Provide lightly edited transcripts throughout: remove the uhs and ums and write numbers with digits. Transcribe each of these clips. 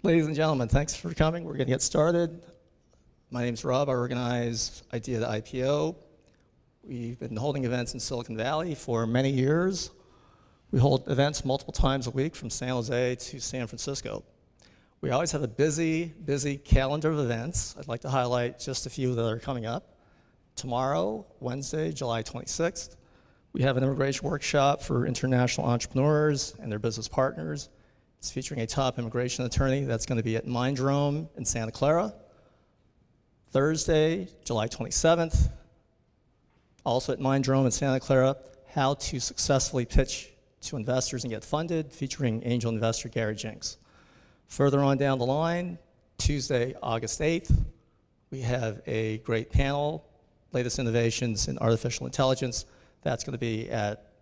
Ladies and gentlemen, thanks for coming. We're going to get started. My name's Rob. I organize Idea to IPO. We've been holding events in Silicon Valley for many years. We hold events multiple times a week from San Jose to San Francisco. We always have a busy calendar of events. I'd like to highlight just a few that are coming up. Tomorrow, Wednesday, July 26th, we have an immigration workshop for international entrepreneurs and their business partners. It's featuring a top immigration attorney. That's going to be at Mindrome in Santa Clara. Thursday, July 27th, also at Mindrome in Santa Clara, how to successfully pitch to investors and get funded, featuring angel investor Gary Jenks. Further on down the line, Tuesday, August 8th, we have a great panel, latest innovations in artificial intelligence. That's going to be at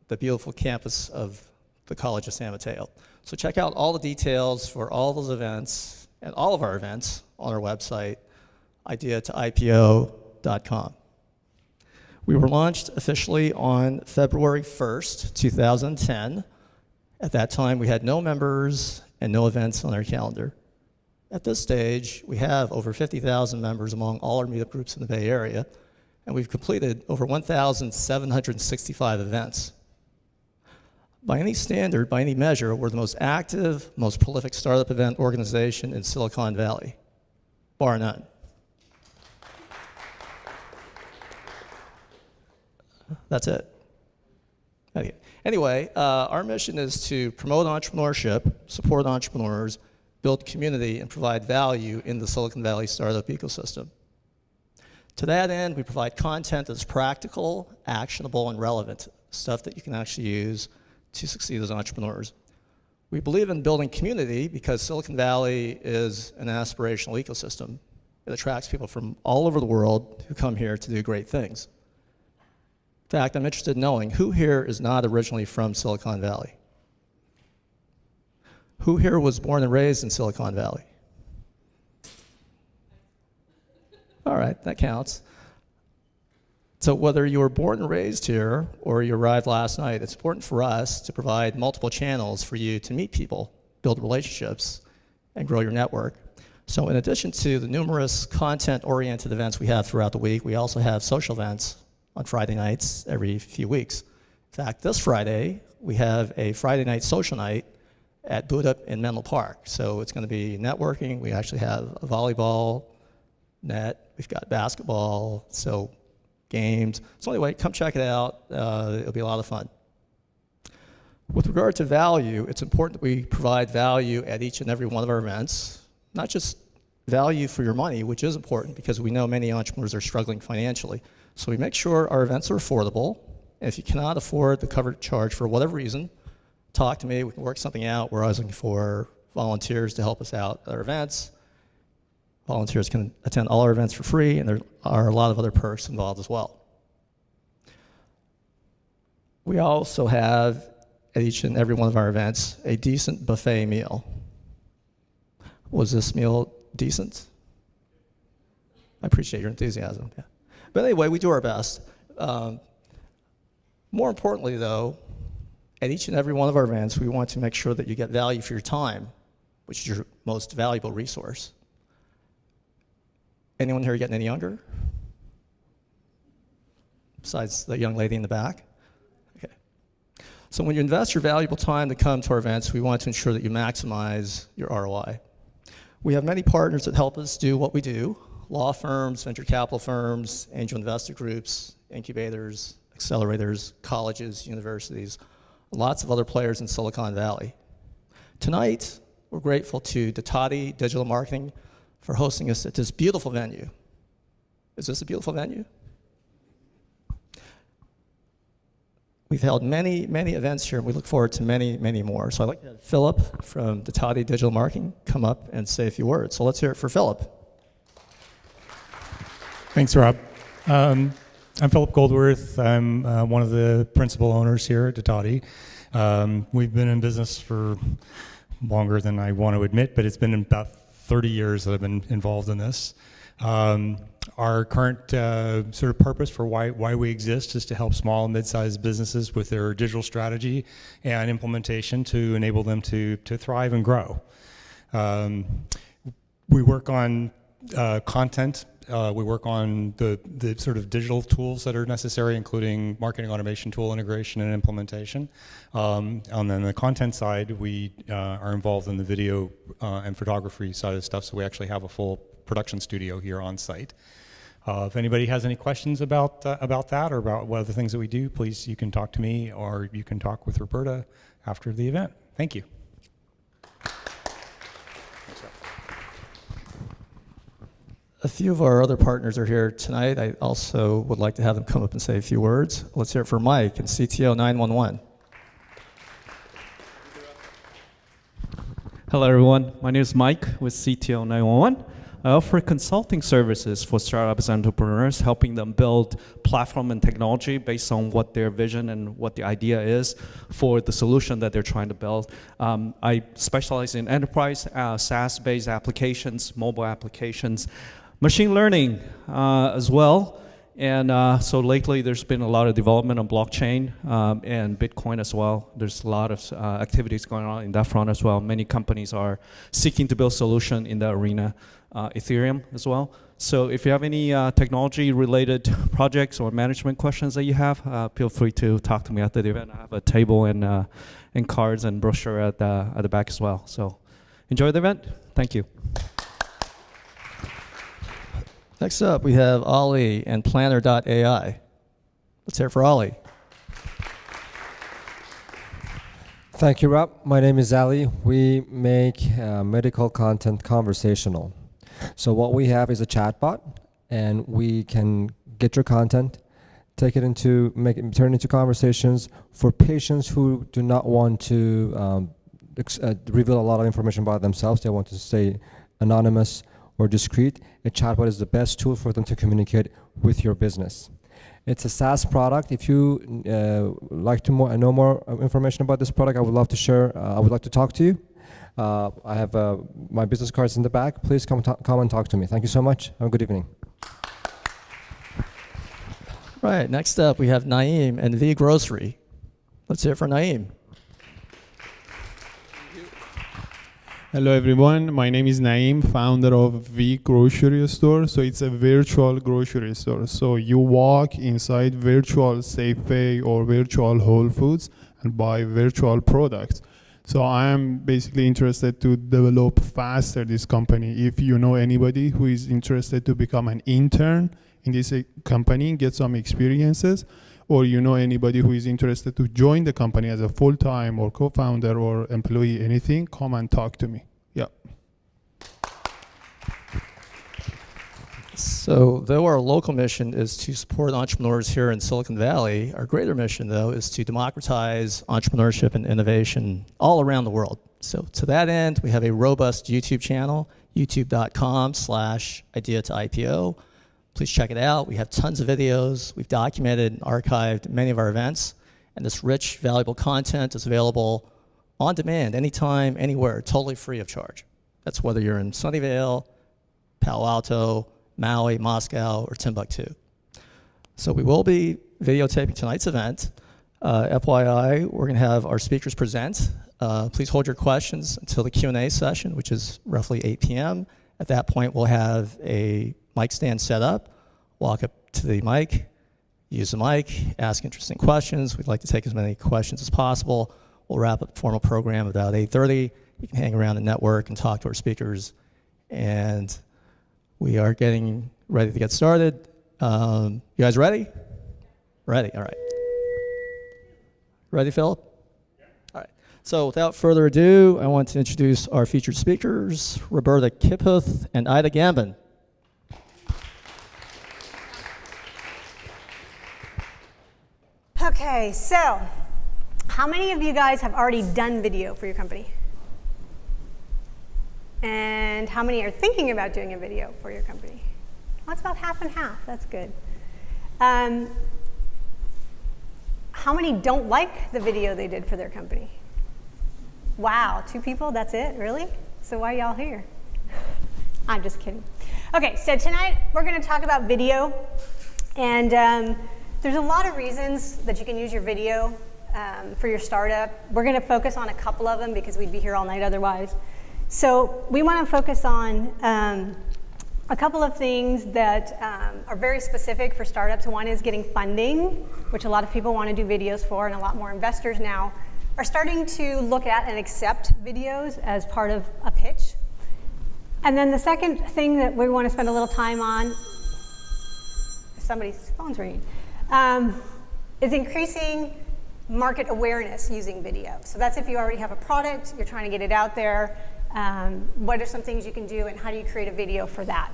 the beautiful campus of the College of San Mateo. So check out all the details for all those events and all of our events on our website, ideatoipo.com. We were launched officially on February 1st, 2010. At that time, we had no members and no events on our calendar. At this stage, we have over 50,000 members among all our meetup groups in the Bay Area, and we've completed over 1,765 events. By any standard, by any measure, we're the most active, most prolific startup event organization in Silicon Valley, bar none. That's it. Okay. Anyway, our mission is to promote entrepreneurship, support entrepreneurs, build community, and provide value in the Silicon Valley startup ecosystem. To that end, we provide content that's practical, actionable, and relevant, stuff that you can actually use to succeed as entrepreneurs. We believe in building community because Silicon Valley is an aspirational ecosystem. It attracts people from all over the world who come here to do great things. In fact, I'm interested in knowing who here is not originally from Silicon Valley? Who here was born and raised in Silicon Valley? All right, that counts. So whether you were born and raised here or you arrived last night, it's important for us to provide multiple channels for you to meet people, build relationships, and grow your network. So in addition to the numerous content-oriented events we have throughout the week, we also have social events on Friday nights every few weeks. In fact, this Friday, we have a Friday night social night at Boot Up in Menlo Park. So it's going to be networking. We actually have a volleyball net. We've got basketball, so games. So anyway, come check it out. It'll be a lot of fun. With regard to value, it's important that we provide value at each and every one of our events, not just value for your money, which is important because we know many entrepreneurs are struggling financially. So we make sure our events are affordable. And if you cannot afford the covered charge for whatever reason, talk to me. We can work something out. We're always looking for volunteers to help us out at our events. Volunteers can attend all our events for free, and there are a lot of other perks involved as well. We also have, at each and every one of our events, a decent buffet meal. Was this meal decent? I appreciate your enthusiasm. Yeah. But anyway, we do our best. More importantly, though, at each and every one of our events, we want to make sure that you get value for your time, which is your most valuable resource. Anyone here getting any younger? Besides the young lady in the back? Okay. So when you invest your valuable time to come to our events, we want to ensure that you maximize your ROI. We have many partners that help us do what we do: law firms, venture capital firms, angel investor groups, incubators, accelerators, colleges, universities, lots of other players in Silicon Valley. Tonight, we're grateful to Datati Digital Marketing for hosting us at this beautiful venue. Is this a beautiful venue? We've held many events here, and we look forward to many more. So I'd like to have Philip from Datati Digital Marketing come up and say a few words. So let's hear it for Philip. Thanks, Rob. I'm Philip Goldworth. I'm one of the principal owners here at Datati. We've been in business for longer than I want to admit, but it's been about 30 years that I've been involved in this. Our current sort of purpose for why we exist is to help small and mid-sized businesses with their digital strategy and implementation to enable them to thrive and grow. We work on content. We work on the sort of digital tools that are necessary, including marketing automation tool integration and implementation. And then the content side, we are involved in the video and photography side of stuff, so we actually have a full production studio here on site. If anybody has any questions about that or about what other things that we do, please, you can talk to me or you can talk with Roberta after the event. Thank you. A few of our other partners are here tonight. I also would like to have them come up and say a few words. Let's hear it for Mike and CTO 911. Hello, everyone. My name is Mike with CTO 911. I offer consulting services for startups and entrepreneurs, helping them build platform and technology based on what their vision and what the idea is for the solution that they're trying to build. I specialize in enterprise SaaS-based applications, mobile applications, machine learning as well. And so lately there's been a lot of development on blockchain and Bitcoin as well. There's a lot of activities going on in that front as well. Many companies are seeking to build solution in that arena, Ethereum as well. So if you have any technology-related projects or management questions that you have, feel free to talk to me after the event. I have a table and cards and brochure at the back as well. So enjoy the event. Thank you. Next up, we have Ali and Planner.ai. Let's hear it for Ali. Thank you, Rob. My name is Ali. We make medical content conversational. So what we have is a chatbot, and we can get your content, take it into, turn it into conversations for patients who do not want to reveal a lot of information about themselves. They want to stay anonymous or discreet. A chatbot is the best tool for them to communicate with your business. It's a SaaS product. If you like to know more information about this product, I would love to share. I would like to talk to you. I have my business cards in the back. Please come and talk to me. Thank you so much. Have a good evening. Right, next up we have Naeem and V Grocery. Let's hear it for Naeem. Hello everyone, my name is Naeem, founder of V Grocery Store. So it's a virtual grocery store. So you walk inside virtual Safeway or virtual Whole Foods and buy virtual products. So I am basically interested to develop faster this company. If you know anybody who is interested to become an intern in this company, get some experiences, or you know anybody who is interested to join the company as a full-time or co-founder or employee, anything, come and talk to me. Yeah. So though our local mission is to support entrepreneurs here in Silicon Valley, our greater mission, though, is to democratize entrepreneurship and innovation all around the world. So to that end, we have a robust YouTube channel, youtube.com/idea-to-IPO. Please check it out. We have tons of videos. We've documented and archived many of our events. And this rich, valuable content is available on demand, anytime, anywhere, totally free of charge. That's whether you're in Sunnyvale, Palo Alto, Maui, Moscow, or Timbuktu. So we will be videotaping tonight's event. FYI, we're going to have our speakers present. Please hold your questions until the Q&A session, which is roughly 8 p.m. At that point, we'll have a mic stand set up. Walk up to the mic, use the mic, ask interesting questions. We'd like to take as many questions as possible. We'll wrap up the formal program about 8:30. You can hang around the network and talk to our speakers. And we are getting ready to get started. You guys ready? Ready, all right. Ready, Philip? All right. So without further ado, I want to introduce our featured speakers, Roberta Kiphuth and Ida Gambin. Okay, so how many of you guys have already done video for your company? And how many are thinking about doing a video for your company? Well, it's about half and half. That's good. How many don't like the video they did for their company? Wow, 2 people? That's it? Really? So why are y'all here? I'm just kidding. Okay, so tonight we're going to talk about video. And there's a lot of reasons that you can use your video for your startup. We're going to focus on a couple of them because we'd be here all night otherwise. So we want to focus on a couple of things that are very specific for startups. One is getting funding, which a lot of people want to do videos for, and a lot more investors now are starting to look at and accept videos as part of a pitch. And then the second thing that we want to spend a little time on, somebody's phone's ringing, is increasing market awareness using video. So that's if you already have a product, you're trying to get it out there. What are some things you can do, and how do you create a video for that?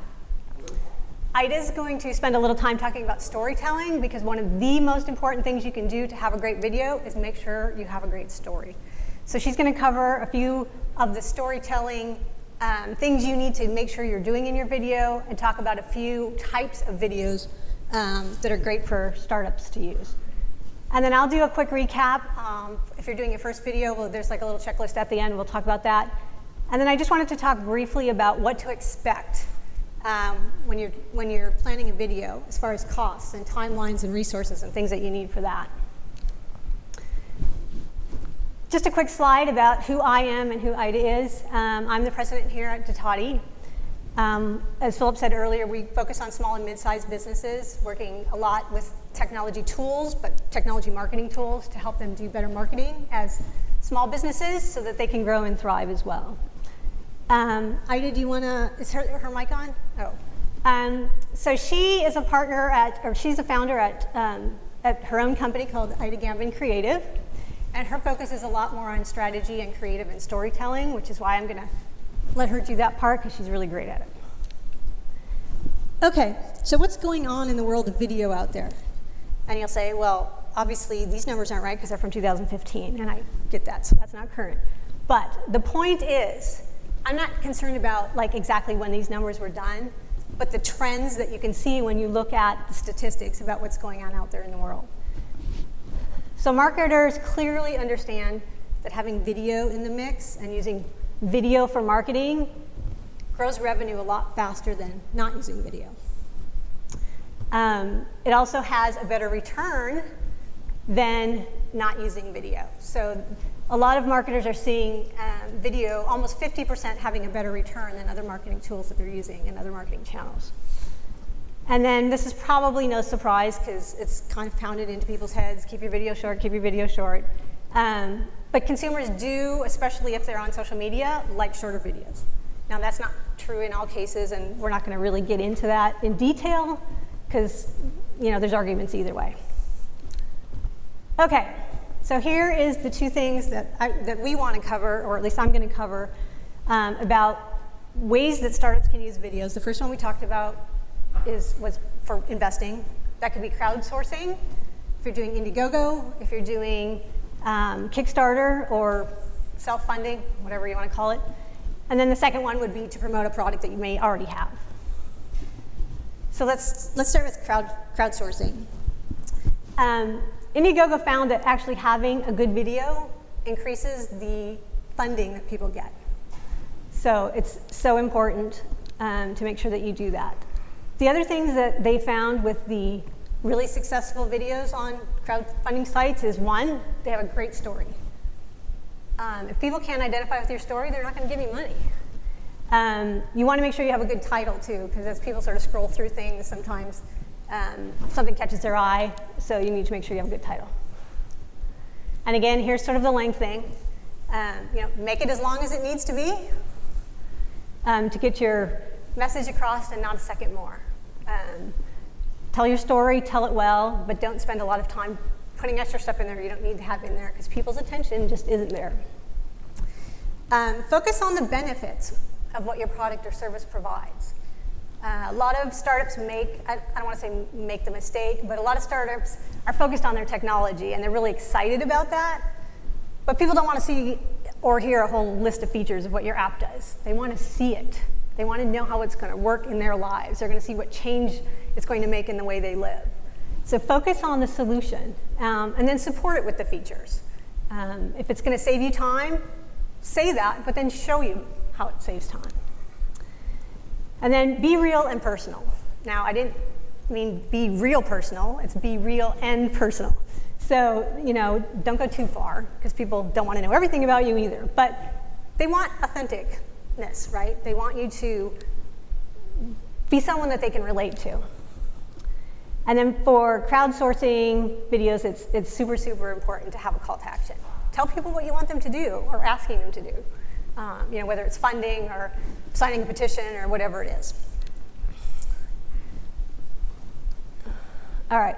Ida is going to spend a little time talking about storytelling, because one of the most important things you can do to have a great video is make sure you have a great story. So she's going to cover a few of the storytelling things you need to make sure you're doing in your video, and talk about a few types of videos that are great for startups to use. And then I'll do a quick recap. If you're doing your first video, well, there's like a little checklist at the end. We'll talk about that. And then I just wanted to talk briefly about what to expect when you're planning a video, as far as costs and timelines and resources and things that you need for that. Just a quick slide about who I am and who Ida is. I'm the president here at Datati. As Philip said earlier, we focus on small and mid-sized businesses, working a lot with technology tools, but technology marketing tools to help them do better marketing as small businesses so that they can grow and thrive as well. Ida, do you want to, is her mic on? Oh. So she is a partner she's a founder at her own company called Ida Gambin Creative. And her focus is a lot more on strategy and creative and storytelling, which is why I'm going to let her do that part, because she's really great at it. Okay, so what's going on in the world of video out there? And you'll say, well, obviously these numbers aren't right because they're from 2015, and I get that, so that's not current. But the point is, I'm not concerned about like exactly when these numbers were done, but the trends that you can see when you look at the statistics about what's going on out there in the world. So marketers clearly understand that having video in the mix and using video for marketing grows revenue a lot faster than not using video. It also has a better return than not using video. So a lot of marketers are seeing video, almost 50% having a better return than other marketing tools that they're using in other marketing channels. And then this is probably no surprise, because it's kind of pounded into people's heads, keep your video short, keep your video short. But consumers do, especially if they're on social media, like shorter videos. Now that's not true in all cases, and we're not going to really get into that in detail, because there's arguments either way. Okay, so here is the two things that we want to cover, or at least I'm going to cover, about ways that startups can use videos. The first one we talked about was for investing. That could be crowdsourcing, if you're doing Indiegogo, if you're doing Kickstarter or self-funding, whatever you want to call it. And then the second one would be to promote a product that you may already have. So let's start with crowdsourcing. Indiegogo found that actually having a good video increases the funding that people get. So it's so important to make sure that you do that. The other things that they found with the really successful videos on crowdfunding sites is, one, they have a great story. If people can't identify with your story, they're not going to give you money. You want to make sure you have a good title, too, because as people sort of scroll through things, sometimes something catches their eye, so you need to make sure you have a good title. And again, here's sort of the length thing. Make it as long as it needs to be to get your message across, and not a second more. Tell your story, tell it well, but don't spend a lot of time putting extra stuff in there you don't need to have in there, because people's attention just isn't there. Focus on the benefits of what your product or service provides. A lot of startups I don't want to say make the mistake, but a lot of startups are focused on their technology, and they're really excited about that, but people don't want to see or hear a whole list of features of what your app does. They want to see it. They want to know how it's going to work in their lives. They're going to see what change it's going to make in the way they live. So focus on the solution, and then support it with the features. If it's going to save you time, say that, but then show you how it saves time. And then be real and personal. Now, I didn't mean be real personal. It's be real and personal. So, don't go too far, because people don't want to know everything about you either. But they want authentic relatedness, right? They want you to be someone that they can relate to. And then for crowdsourcing videos, it's super, super important to have a call to action. Tell people what you want them to do or asking them to do, you know, whether it's funding or signing a petition or whatever it is. All right,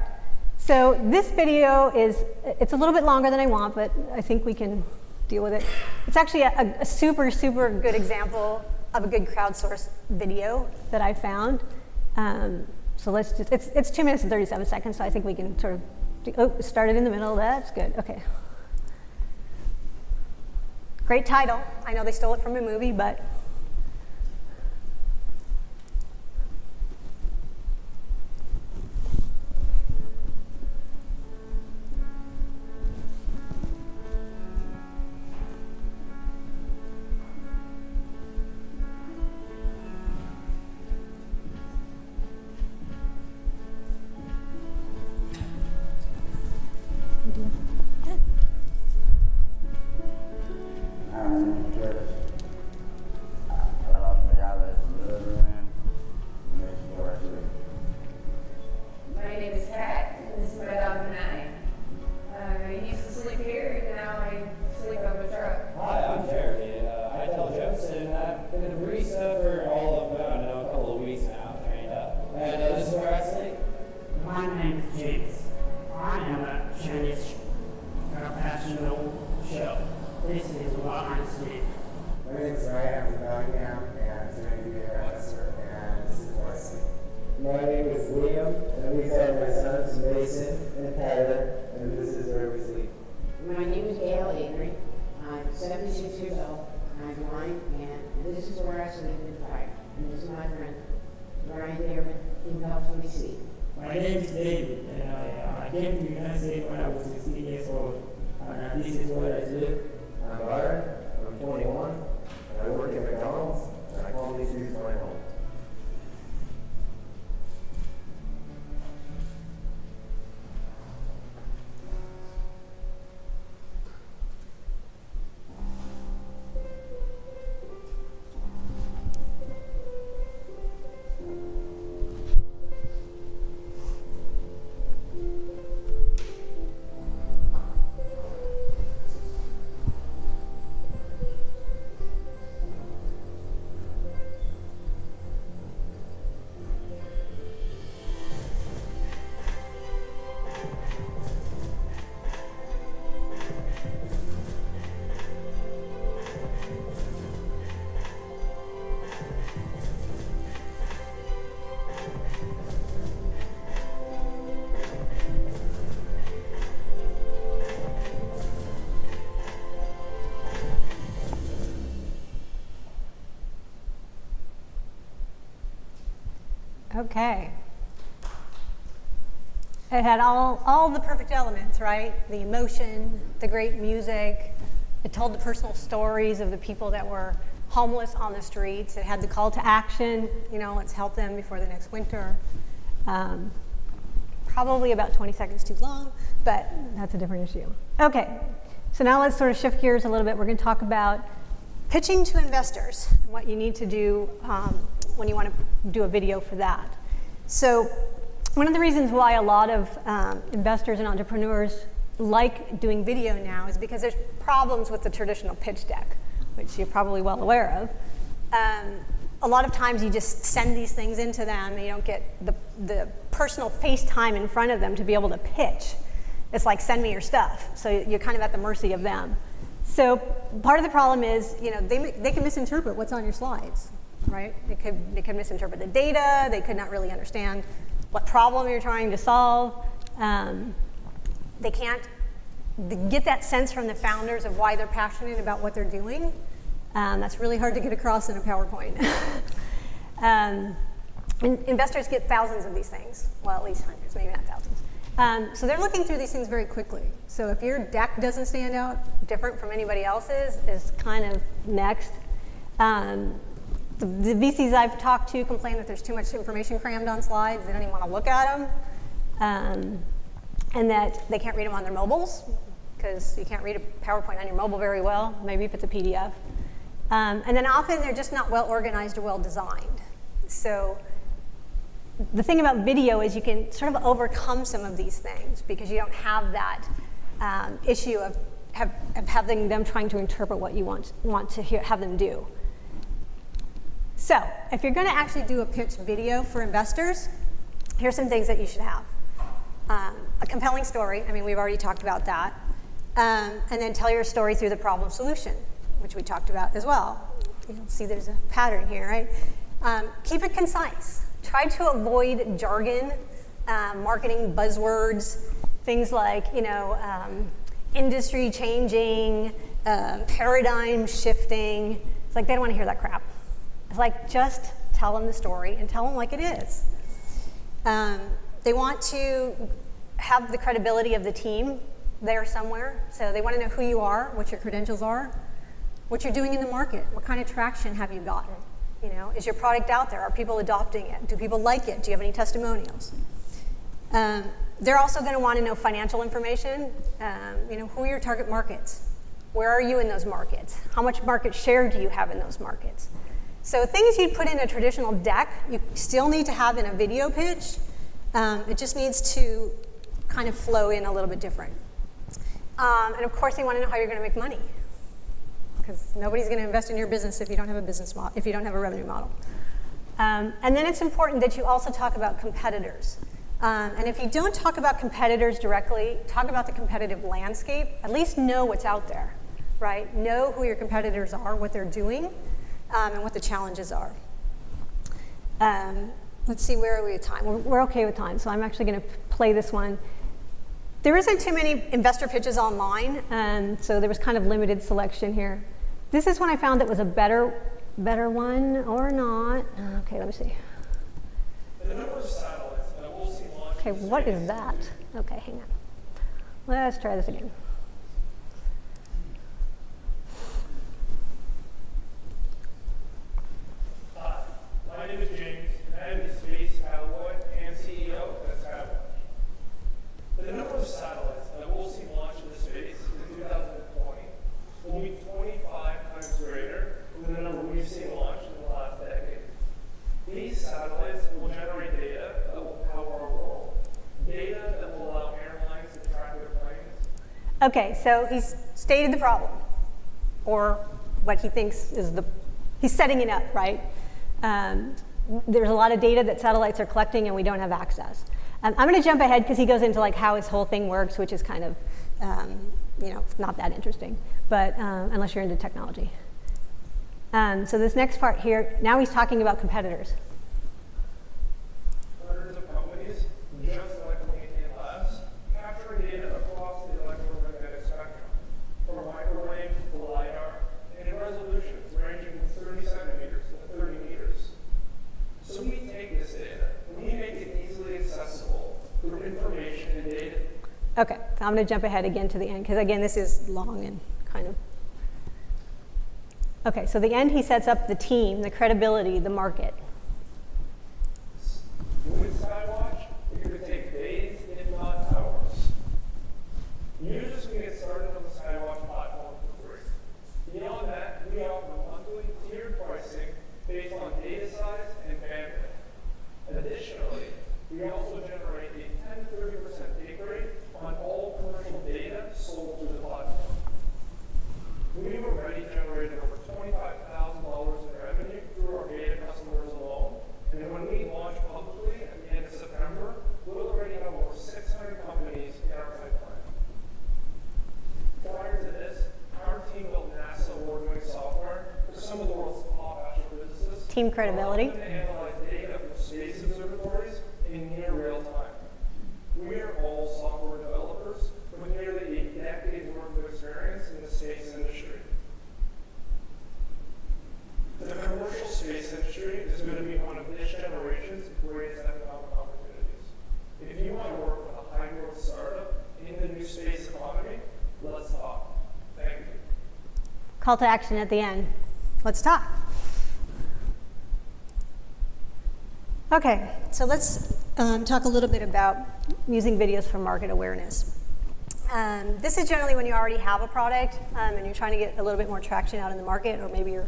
so this video it's a little bit longer than I want, but I think we can deal with it. It's actually a super, super good example of a good crowdsourced video that I found. So let's just, it's 2 minutes and 37 seconds, so I think we can sort of start it in the middle. That's good, okay. Great title. I know they stole it from a movie, but. My name is Kat, and this is my dog Manai. I used to sleep here, and now I sleep on my truck. Hi, I'm Jeremy. I tell jokes, and I've been a barista for all of, I don't know, a couple of weeks now, trained up. And this is where I sleep. My name is James. I am a Chinese professional chef. This is what I sleep. My name is Ryan. I'm from Bellingham, and it's going to be a hairdresser, and this is where I sleep. My name is Liam, and these are my sons, Mason and Tyler, and this is where we sleep. My name is Gail Avery. I'm 76 years old. I'm blind, and this is where I sleep in the fire. And this is my friend, Ryan Dearman. He helps me sleep. My name is David, and I came to the United States when I was 16 years old. And this is where I sleep. I'm Byron. I'm 21, and I work at McDonald's, and I call these streets my home. Okay. It had all the perfect elements, right? The emotion, the great music. It told the personal stories of the people that were homeless on the streets. It had the call to action, you know, let's help them before the next winter. Probably about 20 seconds too long, but that's a different issue. Okay, so now let's sort of shift gears a little bit. We're going to talk about pitching to investors and what you need to do when you want to do a video for that. So one of the reasons why a lot of investors and entrepreneurs like doing video now is because there's problems with the traditional pitch deck, which you're probably well aware of. A lot of times you just send these things into them and you don't get the personal face time in front of them to be able to pitch. It's like, send me your stuff. So you're kind of at the mercy of them. So part of the problem is, you know, they can misinterpret what's on your slides, right? They could misinterpret the data. They could not really understand what problem you're trying to solve. They can't get that sense from the founders of why they're passionate about what they're doing. That's really hard to get across in a PowerPoint. Investors get thousands of these things. Well, at least hundreds, maybe not thousands. So they're looking through these things very quickly. So if your deck doesn't stand out different from anybody else's, is kind of next. The VCs I've talked to complain that there's too much information crammed on slides. They don't even want to look at them. And that they can't read them on their mobiles, because you can't read a PowerPoint on your mobile very well, maybe if it's a PDF. And then often they're just not well organized or well designed. So the thing about video is you can sort of overcome some of these things because you don't have that issue of having them trying to interpret what you want to have them do. So if you're going to actually do a pitch video for investors, here's some things that you should have. A compelling story, I mean, we've already talked about that. And then tell your story through the problem solution, which we talked about as well. You'll see there's a pattern here, right? Keep it concise. Try to avoid jargon, marketing buzzwords, things like, industry changing, paradigm shifting. It's like they don't want to hear that crap. It's like just tell them the story and tell them like it is. They want to have the credibility of the team there somewhere. So they want to know who you are, what your credentials are, what you're doing in the market, what kind of traction have you gotten? Is your product out there? Are people adopting it? Do people like it? Do you have any testimonials? They're also going to want to know financial information. Who are your target markets? Where are you in those markets? How much market share do you have in those markets? So things you'd put in a traditional deck, you still need to have in a video pitch. It just needs to kind of flow in a little bit different. And of course, they want to know how you're going to make money, because nobody's going to invest in your business if you don't have a business model, if you don't have a revenue model. And then it's important that you also talk about competitors. And if you don't talk about competitors directly, talk about the competitive landscape. At least know what's out there, right? Know who your competitors are, what they're doing, and what the challenges are. Let's see, where are we with time? We're okay with time, so I'm actually going to play this one. There isn't too many investor pitches online, so there was kind of limited selection here. This is one I found that was a better one, or not. Okay, let me see. The number of satellites that we'll see launch. Okay, what is that? Okay, hang on. Let's try this again. Hi, my name is James, and I am the Space Cowboy and CEO at Skywatch. The number of satellites that we'll see launch into space in 2020 will be 25 times greater than the number we've seen launched in the last decade. These satellites will generate data that will power our world, data that will allow airlines to track their planes. Okay, so he's stated the problem, or what he thinks is he's setting it up, right? There's a lot of data that satellites are collecting and we don't have access. I'm going to jump ahead because he goes into like how his whole thing works, which is kind of, not that interesting, but unless you're into technology. So this next part here, now he's talking about competitors. Hundreds of companies, just like Canadian Labs, capturing data across the electromagnetic spectrum, from microwave to LiDAR, and in resolutions ranging from 30 centimeters to 30 meters. So we take this data, and we make it easily accessible through information and data. Okay, so I'm going to jump ahead again to the end, because again, this is long and kind of. Okay, so the end, he sets up the team, the credibility, the market. With Skywatch, it could take days, if not hours. Users can get started on the Skywatch platform for free. Beyond that, we offer monthly tiered pricing based on data size and bandwidth. Additionally, we also generate a 10-30% take rate on all commercial data sold through the platform. We've already generated over $25,000 in revenue through our beta customers alone, and when we launch publicly at the end of September, we'll already have over 600 companies in our pipeline. Prior to this, our team built NASA award-winning software for some of the world's top astrophysicists. Team credibility. To analyze data from space observatories in near real time. We are all software developers with nearly a decade's worth of experience in the space industry. The commercial space industry is going to be one of this generation's greatest economic opportunities. If you want to work with a high-growth startup in the new space economy, let's talk. Thank you. Call to action at the end. Let's talk. Okay, so let's talk a little bit about using videos for market awareness. This is generally when you already have a product and you're trying to get a little bit more traction out in the market, or maybe you're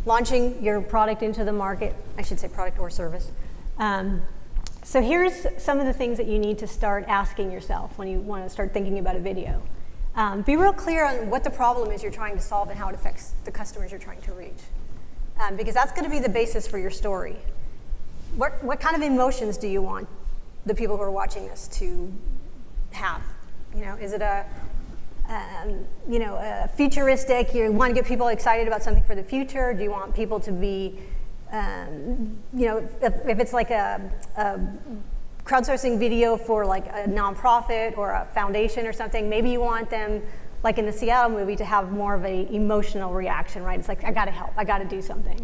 launching your product into the market. I should say product or service. So here's some of the things that you need to start asking yourself when you want to start thinking about a video. Be real clear on what the problem is you're trying to solve and how it affects the customers you're trying to reach. Because that's going to be the basis for your story. What kind of emotions do you want the people who are watching this to have? Is it a futuristic, you want to get people excited about something for the future? Do you want people to be, if it's like a crowdsourcing video for like a nonprofit or a foundation or something, maybe you want them, like in the Seattle movie, to have more of an emotional reaction, right? It's like, I gotta help, I gotta do something.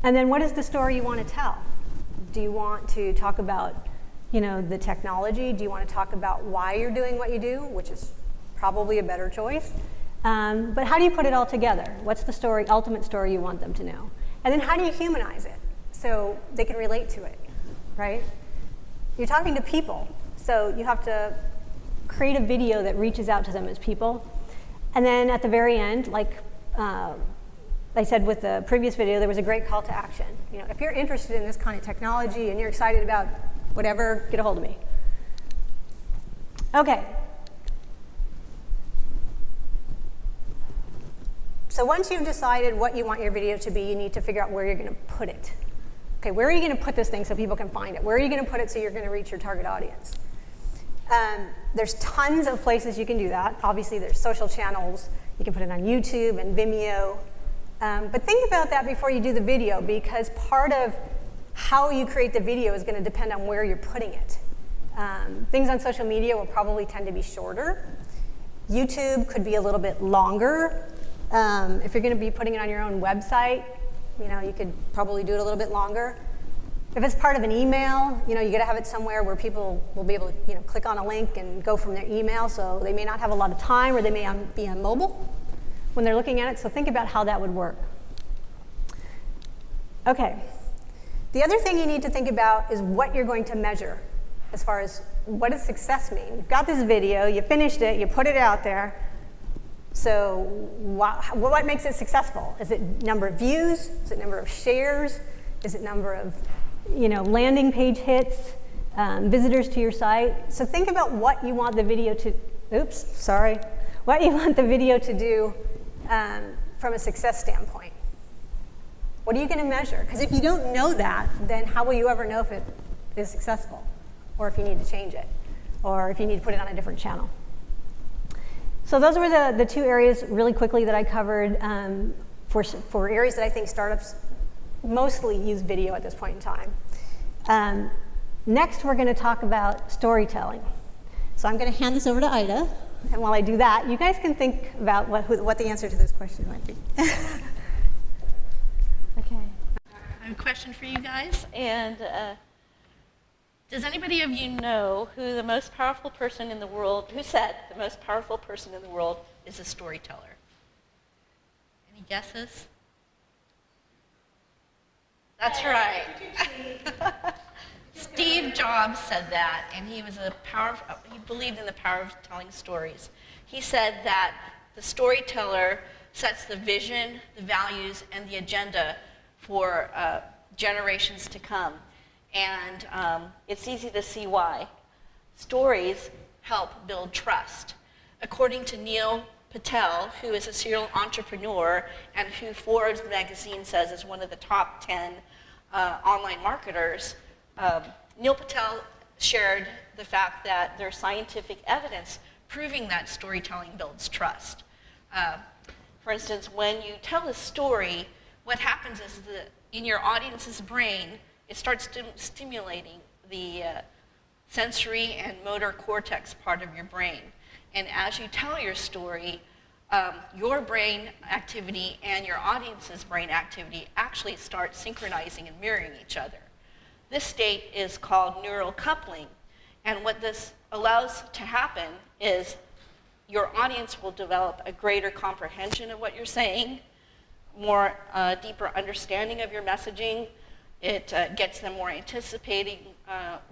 And then what is the story you want to tell? Do you want to talk about the technology? Do you want to talk about why you're doing what you do, which is probably a better choice? But how do you put it all together? What's the story, ultimate story you want them to know? And then how do you humanize it so they can relate to it, right? You're talking to people, so you have to create a video that reaches out to them as people. And then at the very end, like I said with the previous video, there was a great call to action. If you're interested in this kind of technology and you're excited about whatever, get a hold of me. Okay. So once you've decided what you want your video to be, you need to figure out where you're going to put it. Okay, where are you going to put this thing so people can find it? Where are you going to put it so you're going to reach your target audience? There's tons of places you can do that. Obviously, there's social channels. You can put it on YouTube and Vimeo. But think about that before you do the video, because part of how you create the video is going to depend on where you're putting it. Things on social media will probably tend to be shorter. YouTube could be a little bit longer. If you're going to be putting it on your own website, you could probably do it a little bit longer. If it's part of an email, you got to have it somewhere where people will be able to, click on a link and go from their email. So they may not have a lot of time, or they may be on mobile when they're looking at it. So think about how that would work. Okay. The other thing you need to think about is what you're going to measure as far as what does success mean. You've got this video, you finished it, you put it out there. So what makes it successful? Is it number of views? Is it number of shares? Is it number of landing page hits, visitors to your site? So think about what you want the video to, what you want the video to do from a success standpoint. What are you going to measure? Because if you don't know that, then how will you ever know if it is successful, or if you need to change it, or if you need to put it on a different channel? So those were the two areas really quickly that I covered for areas that I think startups mostly use video at this point in time. Next, we're going to talk about storytelling. So I'm going to hand this over to Ida, and while I do that, you guys can think about what the answer to this question might be. Okay. I have a question for you guys, and does anybody of you know who the most powerful person in the world, who said the most powerful person in the world is a storyteller? Any guesses? That's right. Steve Jobs said that, and he believed in the power of telling stories. He said that the storyteller sets the vision, the values, and the agenda for generations to come. And it's easy to see why. Stories help build trust. According to Neil Patel, who is a serial entrepreneur and who Forbes magazine says is one of the top 10 online marketers, Neil Patel shared the fact that there's scientific evidence proving that storytelling builds trust. For instance, when you tell a story, what happens is that in your audience's brain, it starts stimulating the sensory and motor cortex part of your brain. And as you tell your story, your brain activity and your audience's brain activity actually start synchronizing and mirroring each other. This state is called neural coupling. And what this allows to happen is your audience will develop a greater comprehension of what you're saying, more deeper understanding of your messaging, It gets them more anticipating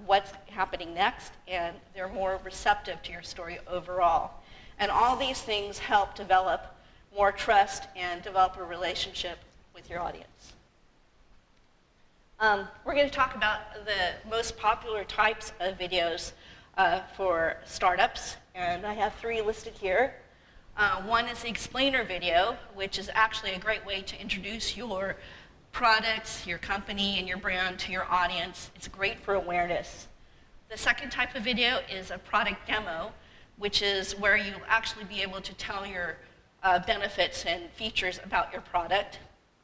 what's happening next, and they're more receptive to your story overall. And all these things help develop more trust and develop a relationship with your audience. We're going to talk about the most popular types of videos for startups, and I have 3 listed here. One is the explainer video, which is actually a great way to introduce your products, your company, and your brand to your audience. It's great for awareness. The second type of video is a product demo, which is where you'll actually be able to tell your benefits and features about your product.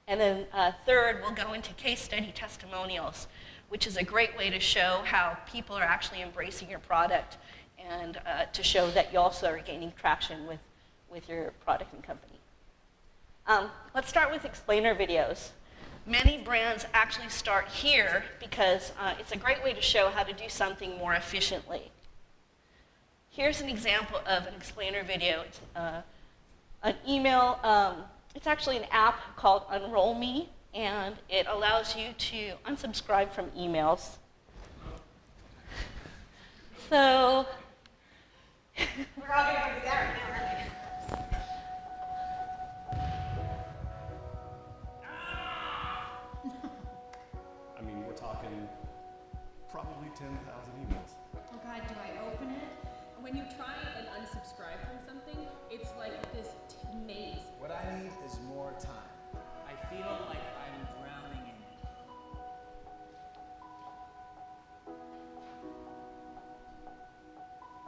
And then third, we'll go into case study testimonials, which is a great way to show how people are actually embracing your product and to show that you also are gaining traction with your product and company. Let's start with explainer videos. Many brands actually start here because it's a great way to show how to do something more efficiently. Here's an example of an explainer video. It's an email, it's actually an app called Unroll Me, and it allows you to unsubscribe from emails. So, we're all going to do that right now, aren't we? I mean, we're talking probably 10,000 emails. Oh God, do I open it? When you try and unsubscribe from something, it's like this maze. What I need is more time. I feel like I'm drowning in it.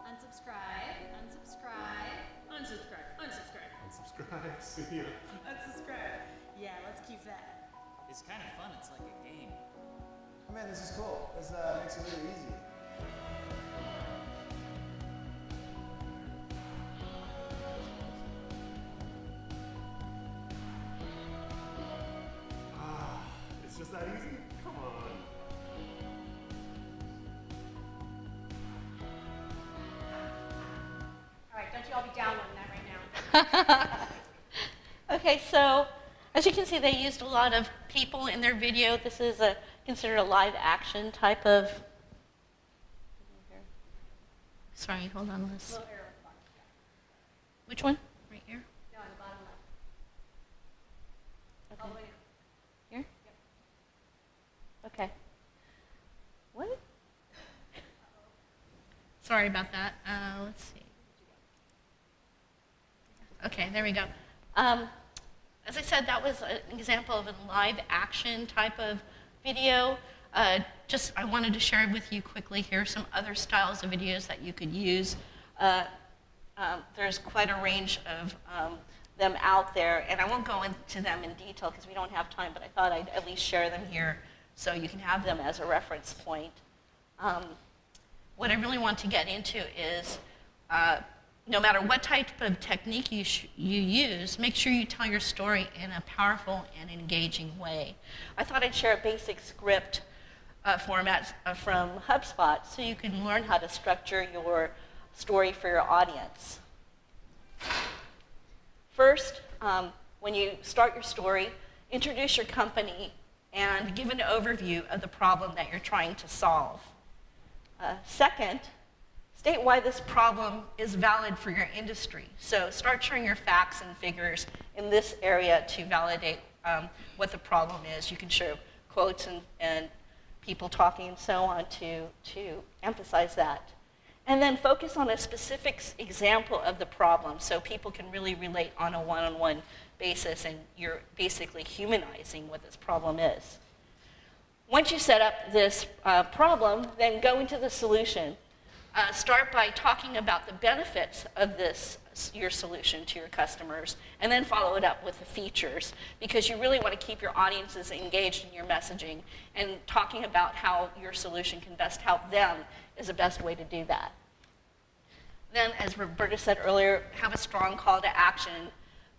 Unsubscribe, unsubscribe, unsubscribe, unsubscribe. Unsubscribe, see ya. Unsubscribe. Yeah, let's keep that. It's kind of fun. It's like a game. Oh man, this is cool. This makes it really easy. It's just that easy? Come on. All right, don't you all be downloading that right now. Okay, so as you can see, they used a lot of people in their video. This is considered a live action type of. Sorry, hold on, Liz. Which one? Right here? No, on the bottom left. Okay. All the way down. Here? Okay. What? Sorry about that. Let's see. Okay, there we go. As I said, that was an example of a live action type of video. I wanted to share with you quickly here some other styles of videos that you could use. There's quite a range of them out there, and I won't go into them in detail because we don't have time, but I thought I'd at least share them here so you can have them as a reference point. What I really want to get into is no matter what type of technique you use, make sure you tell your story in a powerful and engaging way. I thought I'd share a basic script format from HubSpot so you can learn how to structure your story for your audience. First, when you start your story, introduce your company and give an overview of the problem that you're trying to solve. Second, state why this problem is valid for your industry. So start sharing your facts and figures in this area to validate what the problem is. You can share quotes and people talking and so on to emphasize that. And then focus on a specific example of the problem so people can really relate on a one-on-one basis, and you're basically humanizing what this problem is. Once you set up this problem, then go into the solution. Start by talking about the benefits of your solution to your customers, and then follow it up with the features, because you really want to keep your audiences engaged in your messaging, and talking about how your solution can best help them is the best way to do that. Then, as Roberta said earlier, have a strong call to action.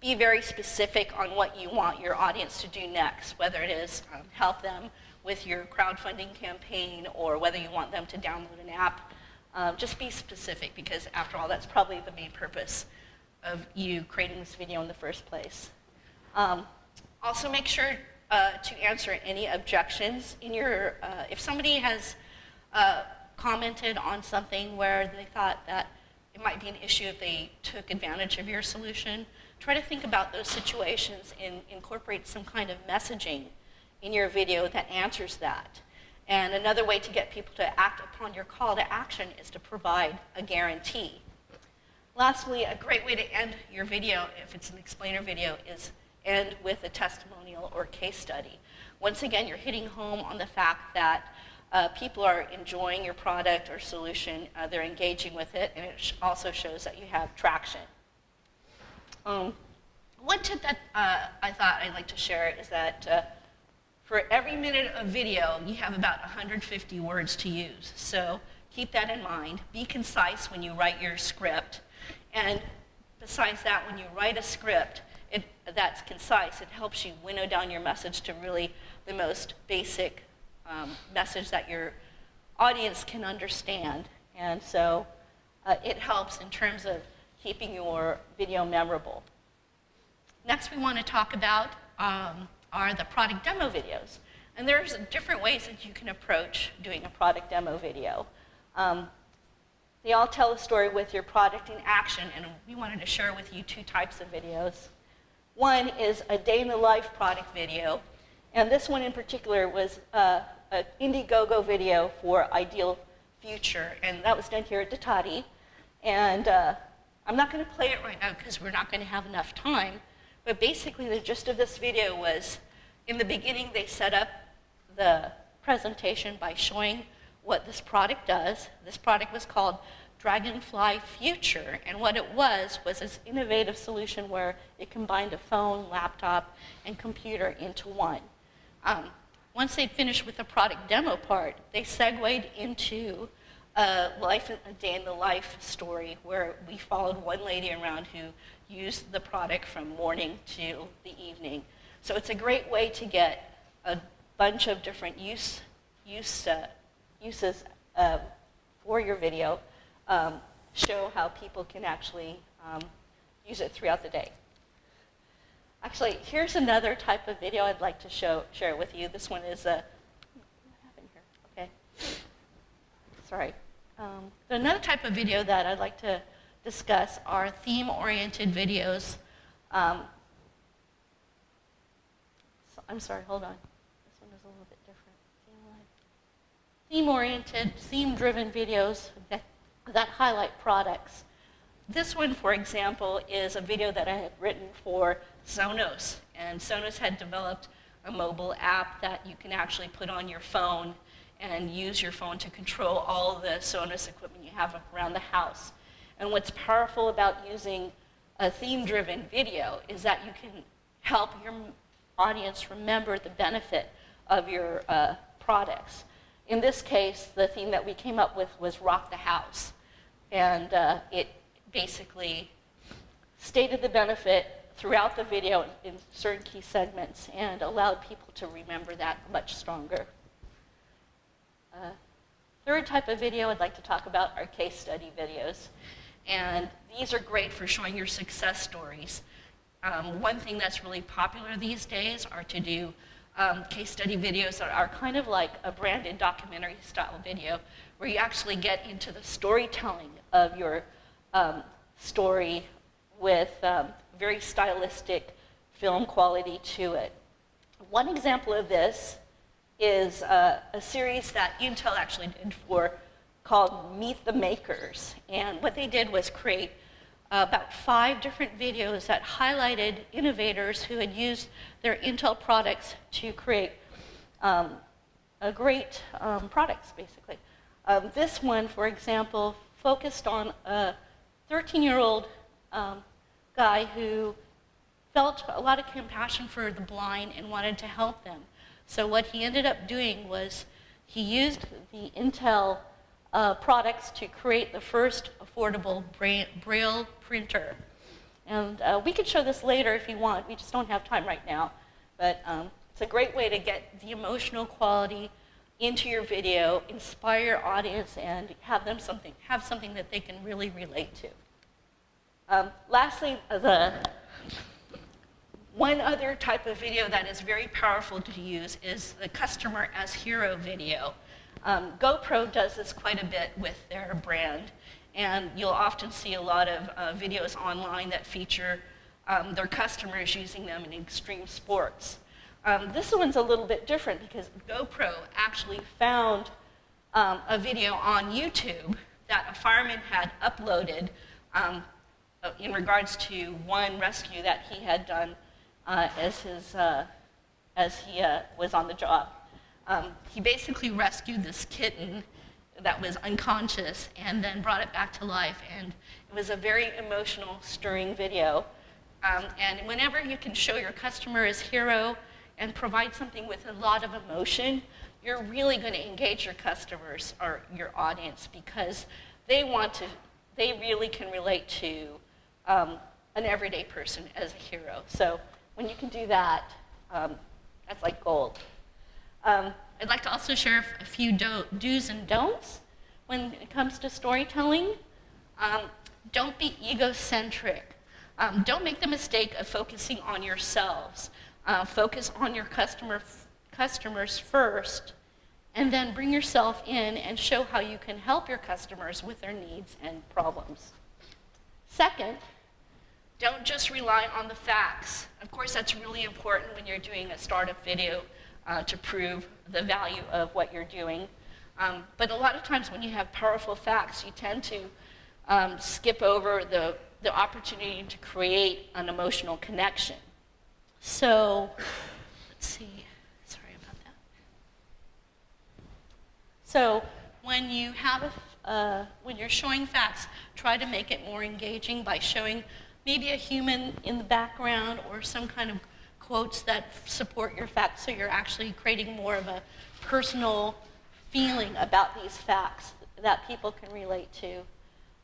Be very specific on what you want your audience to do next, whether it is help them with your crowdfunding campaign or whether you want them to download an app. Just be specific, because after all, that's probably the main purpose of you creating this video in the first place. Also make sure to answer any objections in your, if somebody has commented on something where they thought that it might be an issue if they took advantage of your solution, try to think about those situations and incorporate some kind of messaging in your video that answers that. And another way to get people to act upon your call to action is to provide a guarantee. Lastly, a great way to end your video, if it's an explainer video, is end with a testimonial or case study. Once again, you're hitting home on the fact that people are enjoying your product or solution, they're engaging with it, and it also shows that you have traction. One tip that I thought I'd like to share is that for every minute of video, you have about 150 words to use. So keep that in mind. Be concise when you write your script. And besides that, when you write a script that's concise, it helps you winnow down your message to really the most basic message that your audience can understand. And so it helps in terms of keeping your video memorable. Next, we want to talk about are the product demo videos. And there's different ways that you can approach doing a product demo video. They all tell a story with your product in action, and we wanted to share with you two types of videos. One is a day in the life product video, and this one in particular was an Indiegogo video for Ideal Future, and that was done here at Datati. And I'm not going to play it right now because we're not going to have enough time, but basically the gist of this video was, in the beginning they set up the presentation by showing what this product does. This product was called Dragonfly Future, and what it was this innovative solution where it combined a phone, laptop, and computer into one. Once they'd finished with the product demo part, they segued into a day in the life story where we followed one lady around who used the product from morning to the evening. So it's a great way to get a bunch of different uses for your video, show how people can actually use it throughout the day. Actually, here's another type of video I'd like to share with you. This one is what happened here? Okay. Sorry. Another type of video that I'd like to discuss are theme-oriented videos. I'm sorry, hold on. This one is a little bit different. Theme-oriented, theme-driven videos that highlight products. This one, for example, is a video that I had written for Sonos. And Sonos had developed a mobile app that you can actually put on your phone and use your phone to control all of the Sonos equipment you have around the house. And what's powerful about using a theme-driven video is that you can help your audience remember the benefit of your products. In this case, the theme that we came up with was Rock the House. And it basically stated the benefit throughout the video in certain key segments and allowed people to remember that much stronger. Third type of video I'd like to talk about are case study videos. And these are great for showing your success stories. One thing that's really popular these days are to do case study videos that are kind of like a branded documentary style video where you actually get into the storytelling of your story with very stylistic film quality to it. One example of this is a series that Intel actually did called Meet the Makers. And what they did was create about 5 different videos that highlighted innovators who had used their Intel products to create great products, basically. This one, for example, focused on a 13-year-old guy who felt a lot of compassion for the blind and wanted to help them. So what he ended up doing was he used the Intel products to create the first affordable Braille printer. And we could show this later if you want. We just don't have time right now. But it's a great way to get the emotional quality into your video, inspire your audience, and have something that they can really relate to. Lastly, the One other type of video that is very powerful to use is the customer as hero video. GoPro does this quite a bit with their brand, and you'll often see a lot of videos online that feature their customers using them in extreme sports. This one's a little bit different because GoPro actually found a video on YouTube that a fireman had uploaded in regards to one rescue that he had done as he was on the job. He basically rescued this kitten that was unconscious and then brought it back to life, and it was a very emotional, stirring video. And whenever you can show your customer as hero and provide something with a lot of emotion, you're really going to engage your customers or your audience, because they really can relate to an everyday person as a hero. So when you can do that, that's like gold. I'd like to also share a few do's and don'ts when it comes to storytelling. Don't be egocentric. Don't make the mistake of focusing on yourselves. Focus on your customers first, and then bring yourself in and show how you can help your customers with their needs and problems. Second, don't just rely on the facts. Of course, that's really important when you're doing a startup video to prove the value of what you're doing. But a lot of times when you have powerful facts, you tend to skip over the opportunity to create an emotional connection. So, let's see, sorry about that. So, when you have when you're showing facts, try to make it more engaging by showing maybe a human in the background or some kind of quotes that support your facts, so you're actually creating more of a personal feeling about these facts that people can relate to.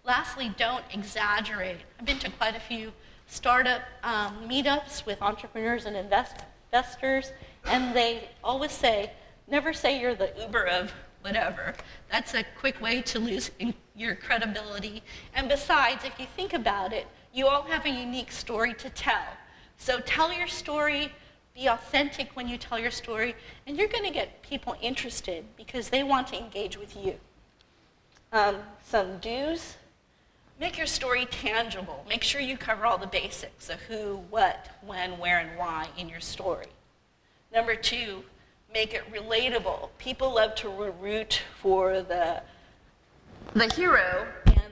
Lastly, don't exaggerate. I've been to quite a few startup meetups with entrepreneurs and investors, and they always say, never say you're the Uber of whatever. That's a quick way to lose your credibility. And besides, if you think about it, you all have a unique story to tell. So tell your story, be authentic when you tell your story, and you're going to get people interested because they want to engage with you. Some do's. Make your story tangible. Make sure you cover all the basics of who, what, when, where, and why in your story. Number 2, make it relatable. People love to root for the hero, and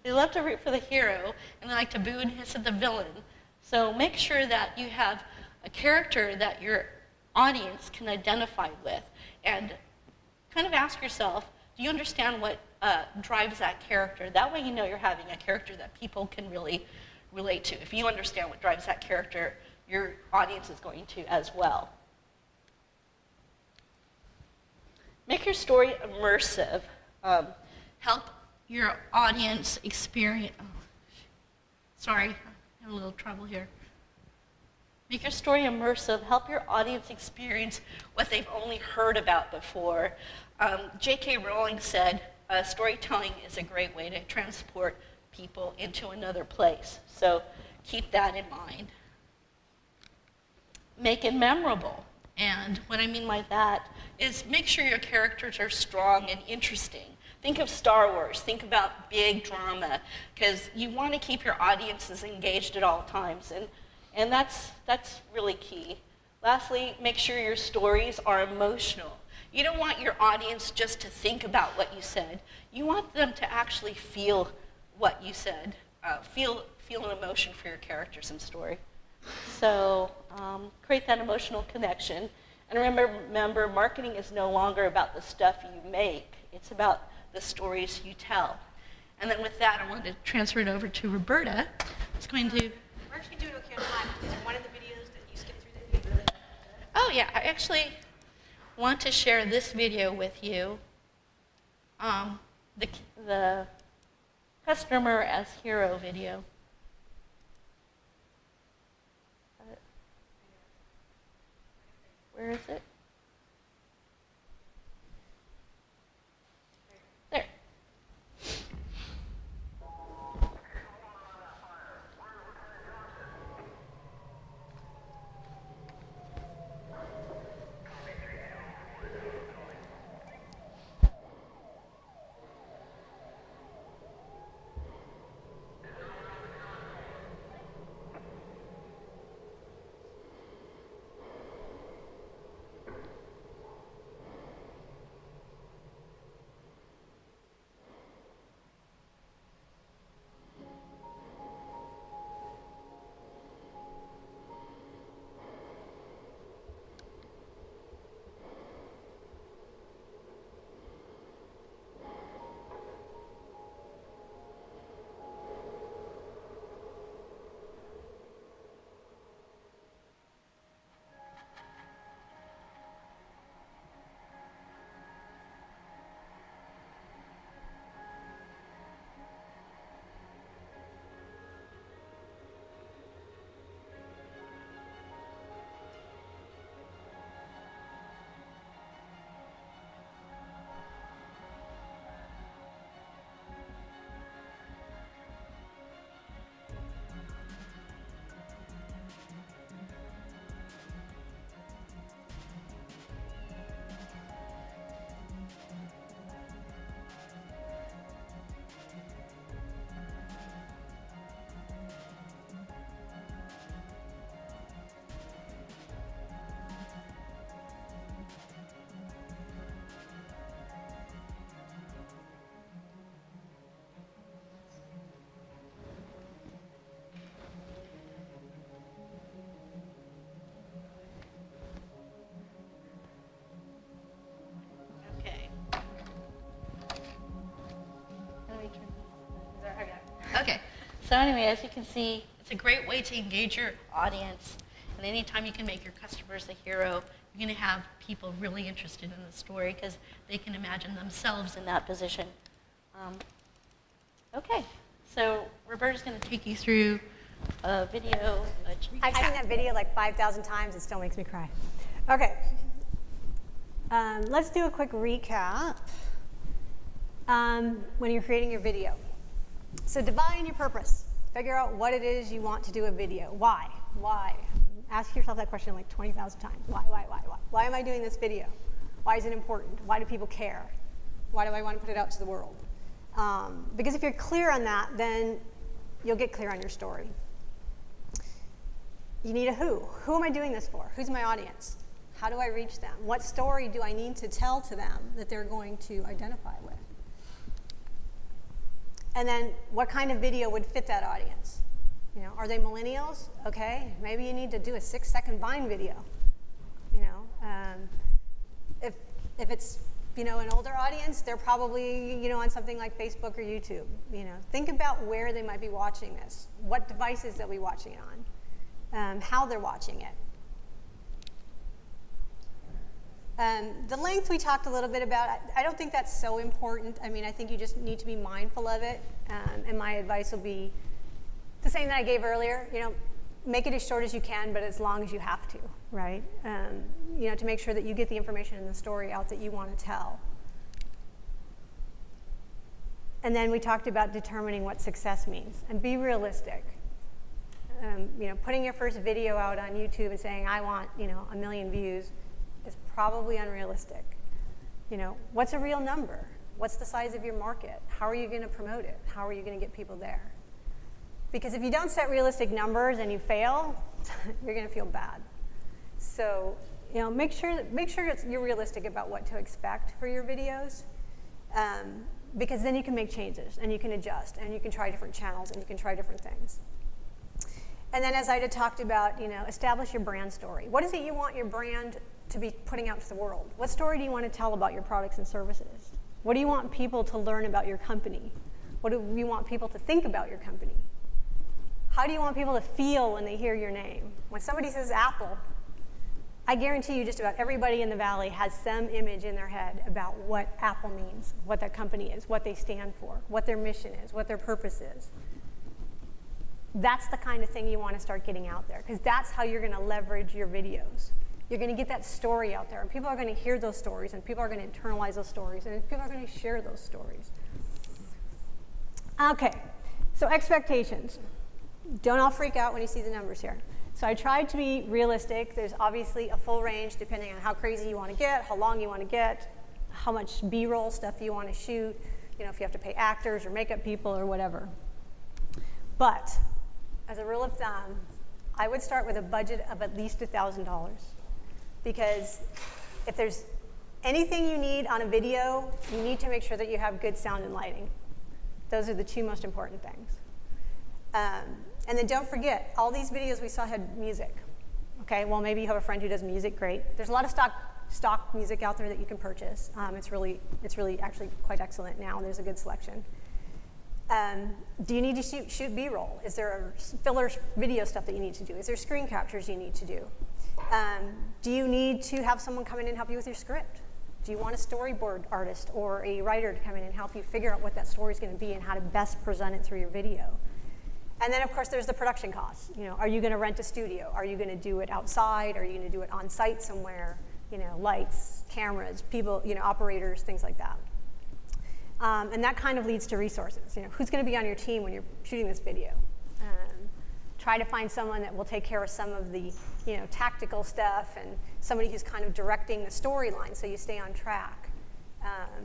they love to root for the hero, and they like to boo and hiss at the villain. So make sure that you have a character that your audience can identify with, and kind of ask yourself, do you understand what drives that character? That way you know you're having a character that people can really relate to. If you understand what drives that character, your audience is going to as well. Make your story immersive. Help your audience experience. Oh, sorry, I have a little trouble here. Make your story immersive. Help your audience experience what they've only heard about before. J.K. Rowling said, storytelling is a great way to transport people into another place. So keep that in mind. Make it memorable. And what I mean by that is make sure your characters are strong and interesting. Think of Star Wars. Think about big drama, because you want to keep your audiences engaged at all times, and that's really key. Lastly, make sure your stories are emotional. You don't want your audience just to think about what you said. You want them to actually feel what you said, feel an emotion for your characters and story. So create that emotional connection. And remember, marketing is no longer about the stuff you make. It's about the stories you tell. And then with that, I want to transfer it over to Roberta. Who's going to... We're actually doing okay on time. Is there one of the videos that you skipped through that you really... Oh, yeah. I actually want to share this video with you. The customer as hero video. Where is it? There. So anyway, as you can see, it's a great way to engage your audience. And anytime you can make your customers the hero, you're going to have people really interested in the story because they can imagine themselves in that position. Okay, so Roberta's going to take you through a video. I've seen that video like 5,000 times. It still makes me cry. Okay. Let's do a quick recap when you're creating your video. So define your purpose. Figure out what it is you want to do a video. Why? Why? Ask yourself that question like 20,000 times. Why? Why am I doing this video? Why is it important? Why do people care? Why do I want to put it out to the world? Because if you're clear on that, then you'll get clear on your story. You need a who. Who am I doing this for? Who's my audience? How do I reach them? What story do I need to tell to them that they're going to identify with? And then what kind of video would fit that audience? You know, are they millennials? Okay, maybe you need to do a 6-second Vine video. You know, if it's, you know, an older audience, they're probably, you know, on something like Facebook or YouTube. You know, think about where they might be watching this. What devices they'll be watching it on. How they're watching it. The length we talked a little bit about, I don't think that's so important. I mean, I think you just need to be mindful of it. And my advice will be the same that I gave earlier. You know, make it as short as you can, but as long as you have to, right? You know, to make sure that you get the information and the story out that you want to tell. And then we talked about determining what success means and be realistic. You know, putting your first video out on YouTube and saying, I want, you know, 1 million views is probably unrealistic. You know, what's a real number? What's the size of your market? How are you going to promote it? How are you going to get people there? Because if you don't set realistic numbers and you fail, you're going to feel bad. So, you know, make sure you're realistic about what to expect for your videos, because then you can make changes and you can adjust and you can try different channels and you can try different things. And then, as I had talked about, you know, establish your brand story. What is it you want your brand to be putting out to the world? What story do you want to tell about your products and services? What do you want people to learn about your company? What do you want people to think about your company? How do you want people to feel when they hear your name? When somebody says Apple, I guarantee you just about everybody in the Valley has some image in their head about what Apple means, what that company is, what they stand for, what their mission is, what their purpose is. That's the kind of thing you want to start getting out there, because that's how you're going to leverage your videos. You're going to get that story out there, and people are going to hear those stories, and people are going to internalize those stories, and people are going to share those stories. Okay, so expectations. Don't all freak out when you see the numbers here. So I tried to be realistic. There's obviously a full range depending on how crazy you want to get, how long you want to get, how much B-roll stuff you want to shoot, you know, if you have to pay actors or makeup people or whatever. But as a rule of thumb, I would start with a budget of at least $1,000, because if there's anything you need on a video, you need to make sure that you have good sound and lighting. Those are the two most important things. And then don't forget, all these videos we saw had music. Okay, well, maybe you have a friend who does music, great. There's a lot of stock music out there that you can purchase. It's really actually quite excellent now, and there's a good selection. Do you need to shoot B-roll? Is there filler video stuff that you need to do? Is there screen captures you need to do? Do you need to have someone come in and help you with your script? Do you want a storyboard artist or a writer to come in and help you figure out what that story is going to be and how to best present it through your video? And then, of course, there's the production costs. You know, are you going to rent a studio? Are you going to do it outside? Are you going to do it on site somewhere? You know, lights, cameras, people, you know, operators, things like that. And that kind of leads to resources. You know, who's going to be on your team when you're shooting this video? Try to find someone that will take care of some of the, you know, tactical stuff, and somebody who's kind of directing the storyline so you stay on track.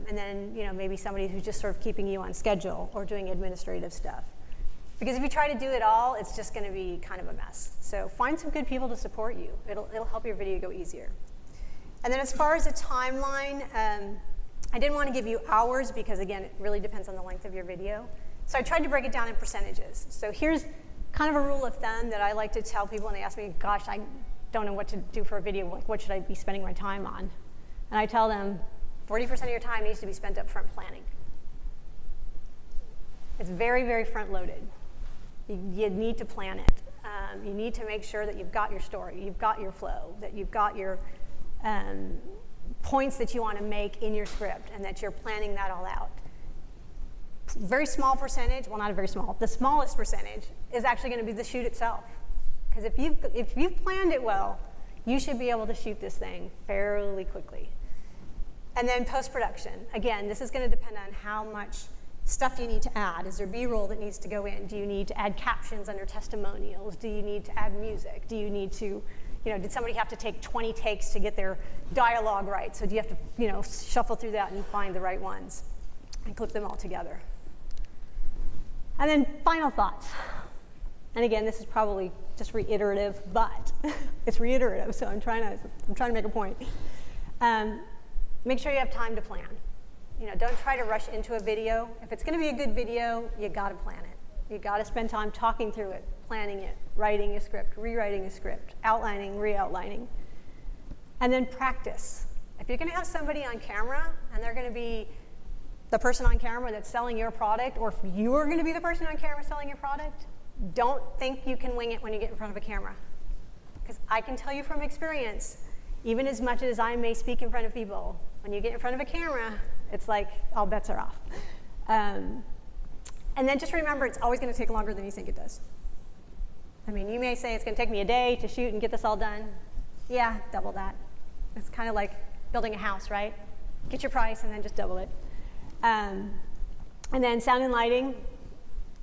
And then, you know, maybe somebody who's just sort of keeping you on schedule or doing administrative stuff. Because if you try to do it all, it's just going to be kind of a mess. So find some good people to support you. It'll help your video go easier. And then as far as a timeline, I didn't want to give you hours because, again, it really depends on the length of your video. So I tried to break it down in percentages. So here's kind of a rule of thumb that I like to tell people when they ask me, gosh, I don't know what to do for a video. Like, what should I be spending my time on? And I tell them 40% of your time needs to be spent up front planning. It's very, very front loaded. You need to plan it. You need to make sure that you've got your story, you've got your flow, that you've got your points that you want to make in your script, and that you're planning that all out. Very small percentage, well, not a very small, the smallest percentage is actually going to be the shoot itself. Because if you've planned it well, you should be able to shoot this thing fairly quickly. And then post-production. Again, this is going to depend on how much stuff you need to add. Is there B-roll that needs to go in? Do you need to add captions under testimonials? Do you need to add music? Do you need to, did somebody have to take 20 takes to get their dialogue right? So do you have to, shuffle through that and find the right ones and clip them all together? And then final thoughts. And again, this is probably just reiterative, but it's reiterative, so I'm trying to make a point. Make sure you have time to plan. Don't try to rush into a video. If it's going to be a good video, you got to plan it. You got to spend time talking through it, planning it, writing a script, rewriting a script, outlining, re-outlining. And then practice. If you're going to have somebody on camera and they're going to be the person on camera that's selling your product, or if you're going to be the person on camera selling your product, don't think you can wing it when you get in front of a camera. Because I can tell you from experience, even as much as I may speak in front of people, when you get in front of a camera, it's like all bets are off. And then just remember, it's always going to take longer than you think it does. I mean, you may say it's going to take me a day to shoot and get this all done. Yeah, double that. It's kind of like building a house, right? Get your price and then just double it. And then sound and lighting.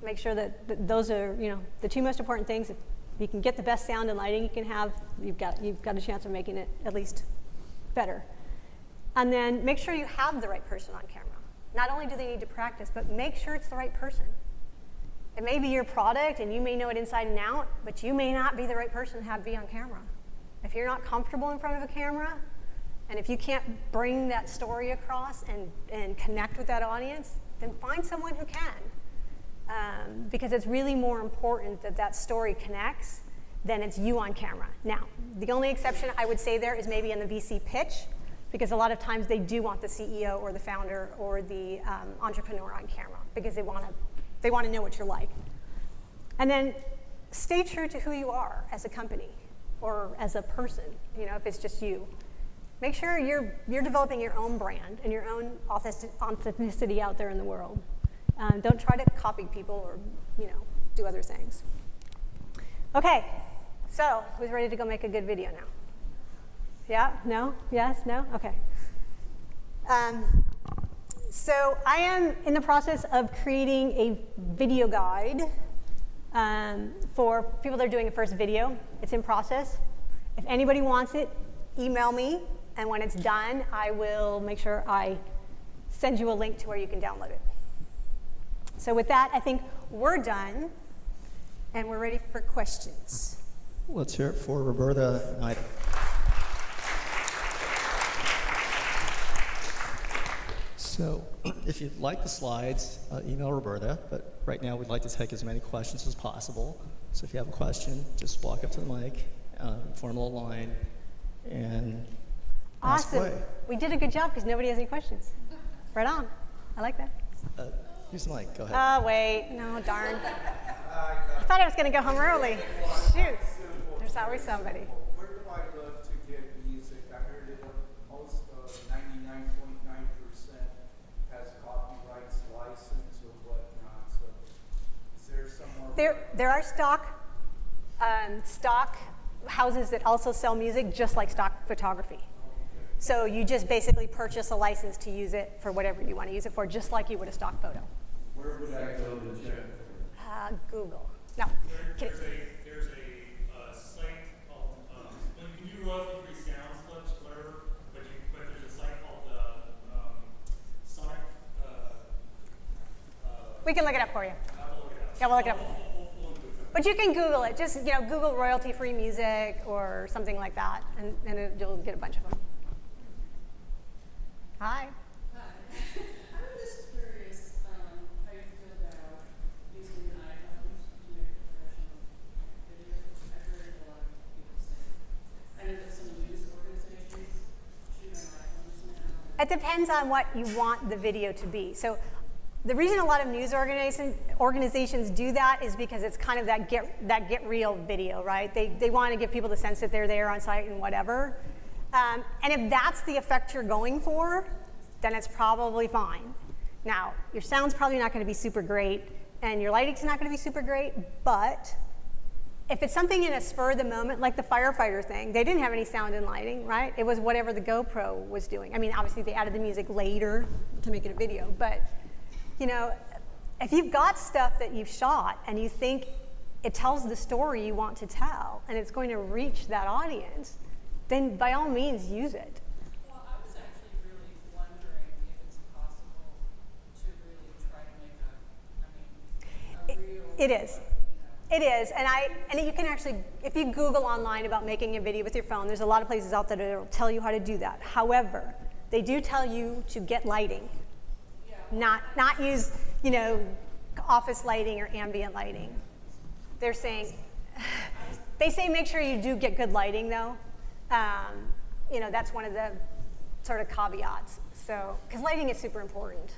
Make sure that those are, the two most important things. If you can get the best sound and lighting you can have, you've got a chance of making it at least better. And then make sure you have the right person on camera. Not only do they need to practice, but make sure it's the right person. It may be your product, and you may know it inside and out, but you may not be the right person to have be on camera. If you're not comfortable in front of a camera, and if you can't bring that story across and connect with that audience, then find someone who can. Because it's really more important that that story connects than it's you on camera. Now, the only exception I would say there is maybe in the VC pitch, because a lot of times they do want the CEO or the founder or the entrepreneur on camera because they want to know what you're like. And then stay true to who you are as a company or as a person, if it's just you. Make sure you're developing your own brand and your own authenticity out there in the world. Don't try to copy people or, do other things. Okay, so who's ready to go make a good video now? Yeah? No? Yes? No? Okay. So I am in the process of creating a video guide for people that are doing a first video. It's in process. If anybody wants it, email me, and when it's done, I will make sure I send you a link to where you can download it. So with that, I think we're done, and we're ready for questions. Let's hear it for Roberta and Ida. So if you'd like the slides, email Roberta, but right now we'd like to take as many questions as possible. So if you have a question, just walk up to the mic, form a little line, and ask awesome. away. We did a good job because nobody has any questions. Right on. I like that. Use the mic. Go ahead. Wait. No, darn. I thought I was going to go home early. Shoot. There's always somebody. Where do I look to get music? I heard it most 99.9% has copyrights license or whatnot. So is there somewhere? There are stock houses that also sell music just like stock photography. So you just basically purchase a license to use it for whatever you want to use it for, just like you would a stock photo. Where would I go to check? Google. No. There's a site called, you can do royalty-free sound clips, whatever, but there's a site called Sonic. We can look it up for you. Yeah, we'll look it up. But you can Google it. Just Google royalty-free music or something like that, and you'll get a bunch of them. Hi. Hi. I'm just curious how you feel about using iPhones to make professional videos. I've heard a lot of people say. I know that some news organizations shoot on iPhones now. It depends on what you want the video to be. So the reason a lot of news organizations do that is because it's kind of that get real video, right? They want to give people the sense that they're there on site and whatever. And if that's the effect you're going for, then it's probably fine. Now, your sound's probably not going to be super great, and your lighting's not going to be super great, but if it's something in a spur of the moment, like the firefighter thing, they didn't have any sound and lighting, right? It was whatever the GoPro was doing. I mean, obviously they added the music later to make it a video, but you know, if you've got stuff that you've shot and you think it tells the story you want to tell and it's going to reach that audience, then by all means use it. Well, I was actually really wondering if it's possible to really try to make a real. It is. It is, and you can actually, if you Google online about making a video with your phone, there's a lot of places out there that will tell you how to do that. However, they do tell you to get lighting, not use, you know, office lighting or ambient lighting. They're saying, they say make sure you do get good lighting though. You know, that's one of the sort of caveats. So, because lighting is super important.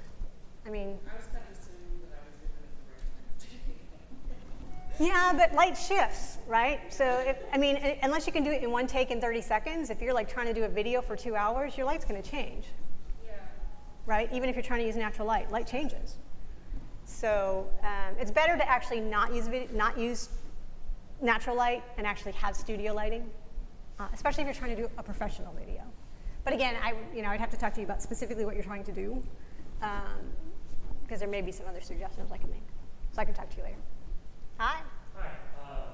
I mean. I was kind of assuming that I was doing it the right time. Yeah, but light shifts, right? So, unless you can do it in one take in 30 seconds, if you're like trying to do a video for 2 hours, your light's going to change. Yeah. Right? Even if you're trying to use natural light changes. So it's better to actually not use natural light and actually have studio lighting, especially if you're trying to do a professional video. But again, I'd have to talk to you about specifically what you're trying to do, because there may be some other suggestions I can make. So I can talk to you later. Hi. Hi.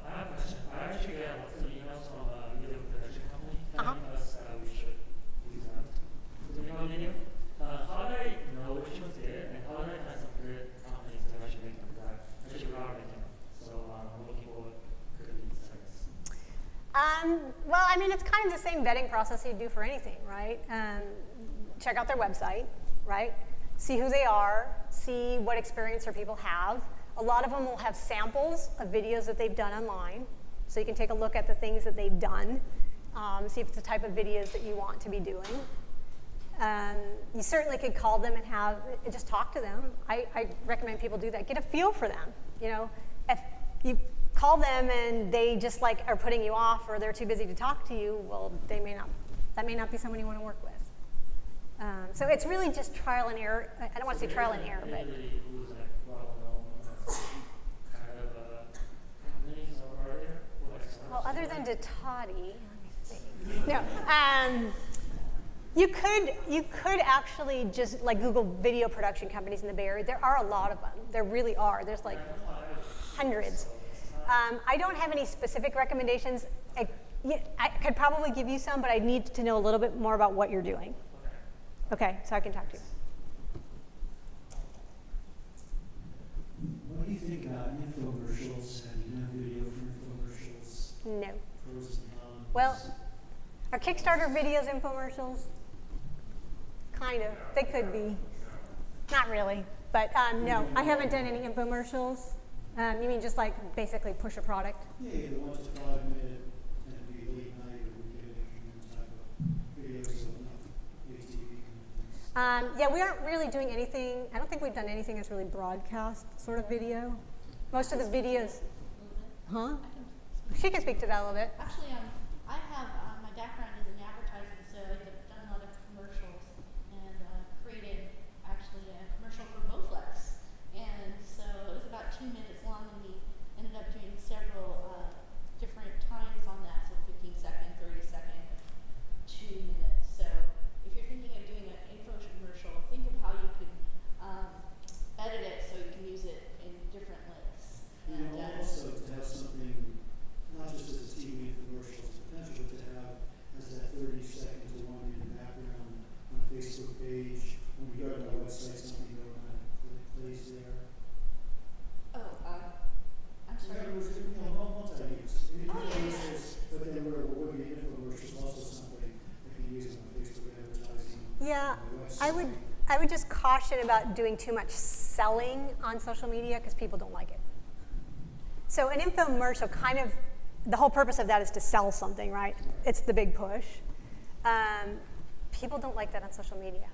I have a question. I actually get lots of emails from a video production company telling us we should use them to make our video. How do I know which ones did it, and how do I find some good companies to actually make them that actually are making them? So I'm looking for good insights. Well, I mean, it's kind of the same vetting process you do for anything, right? Check out their website, right? See who they are, see what experience their people have. A lot of them will have samples of videos that they've done online, so you can take a look at the things that they've done, see if it's the type of videos that you want to be doing. You certainly could call them and just talk to them. I recommend people do that. Get a feel for them. You know, if you call them and they just like are putting you off or they're too busy to talk to you, well, that may not be someone you want to work with. So it's really just trial and error. I don't want to say trial and error, but. Well, other than Datati, let me think. No, you could actually just like Google video production companies in the Bay Area. There are a lot of them. There really are. There's like hundreds. I don't have any specific recommendations. I could probably give you some, but I need to know a little bit more about what you're doing. Okay, so I can talk to you. What do you think about infomercials? Have you done video for infomercials? No. Pros and cons? Well, are Kickstarter videos infomercials? Kind of. They could be. Not really. But no, I haven't done any infomercials. You mean just like basically push a product? Yeah, the 1 to 5 minute, and it'd be late night or weekend type of videos of ATV. Yeah, we aren't really doing anything. I don't think we've done anything that's really broadcast sort of video. Most of the videos. Huh? She can speak to that a little bit. Actually, I have my background is in advertising, so I've done a lot of commercials and created actually a commercial for Bowflex. And so it was about 2 minutes long, and we ended up doing several different times on that, so 15 second, 30 second, 2 minutes. So if you're thinking of doing an info commercial, think of how you could edit it so you can use it in different ways. And also to have something, not just as a TV commercial, it's potential to have as that 30 second to 1 minute background on a Facebook page. When we go to our website, something that kind of plays there. Oh, I'm sorry. Yeah, it was, multi-use. But then there would be infomercials, also something that can use on Facebook advertising. Yeah, I would just caution about doing too much selling on social media because people don't like it. So an infomercial kind of, the whole purpose of that is to sell something, right? It's the big push. People don't like that on social media.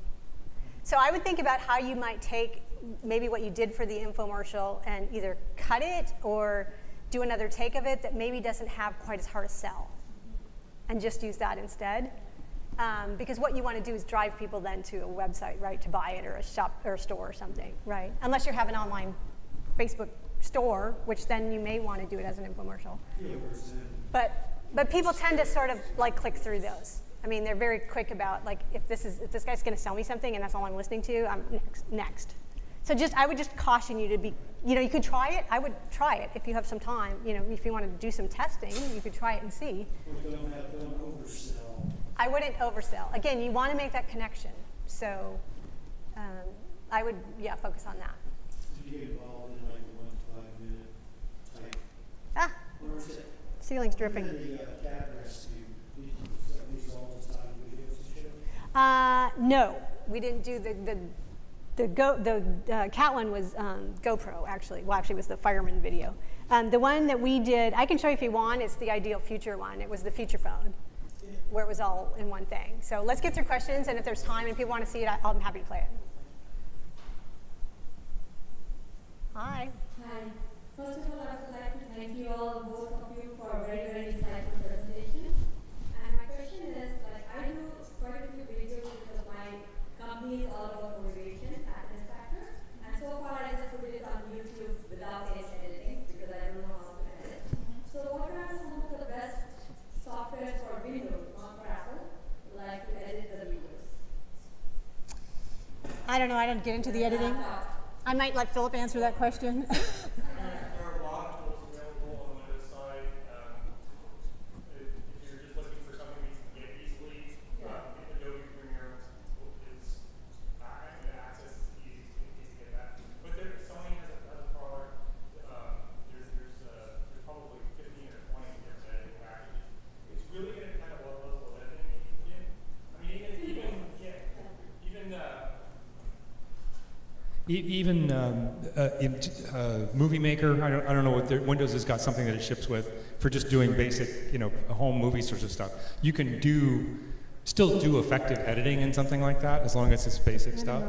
So I would think about how you might take maybe what you did for the infomercial and either cut it or do another take of it that maybe doesn't have quite as hard a sell, and just use that instead. Because what you want to do is drive people then to a website, right, to buy it, or a shop or a store or something, right? Unless you have an online Facebook store, which then you may want to do it as an infomercial. But people tend to sort of like click through those. I mean, they're very quick about like if this guy's going to sell me something and that's all I'm listening to, I'm next. So I would just caution you to be, you could try it. I would try it if you have some time. If you want to do some testing, you could try it and see. Don't oversell. I wouldn't oversell. Again, you want to make that connection. So I would, focus on that. Did you get involved in like the 1 to 5 minute type? Or is it? Ceiling's dripping. The cat rescue. These all the time videos and show? No, we didn't do the cat one was GoPro actually. Well, actually, it was the fireman video. The one that we did, I can show you if you want. It's the Ideal Future one. It was the feature phone, where it was all in one thing. So let's get through questions, and if there's time and people want to see it, I'm happy to play it. Hi. Hi. First of all, I would like to thank you all, both of you, for a very, very insightful presentation. And my question is, I do quite a few videos because my company is all about motivation, happiness factor. And so far, I just put it on YouTube without any editing because I don't know how to edit. So what are some of the best software for Windows, not for Apple, like to edit the videos? I don't know. I don't get into the editing. I might let Philip answer that question. There are a lot of tools available on the Windows side. If you're just looking for something that you can get easily, Adobe Premiere is access is easy to get that. But Sony has a product. There's probably 15 or 20 different editing packages. It's really going to depend on what level of editing you can get. I mean, Even Movie Maker, I don't know what Windows has got something that it ships with for just doing basic, home movie sorts of stuff. You can still do effective editing in something like that as long as it's basic stuff.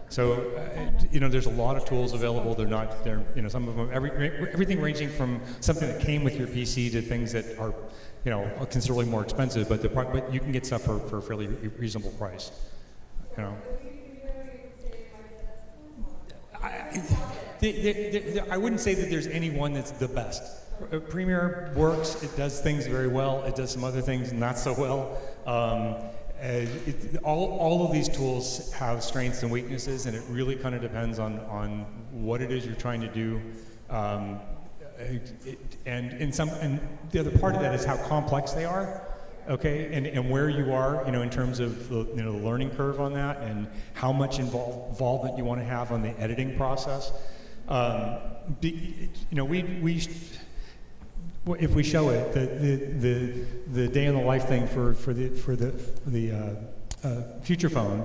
So, there's a lot of tools available. They're some of them, everything ranging from something that came with your PC to things that are, considerably more expensive, but you can get stuff for a fairly reasonable price. I wouldn't say that there's any one that's the best. Premiere works, it does things very well, it does some other things not so well. All of these tools have strengths and weaknesses, and it really kind of depends on what it is you're trying to do. And the other part of that is how complex they are. Okay, and where you are, in terms of the learning curve on that, and how much involvement you want to have on the editing process. If we show it, the day in the life thing for the feature phone,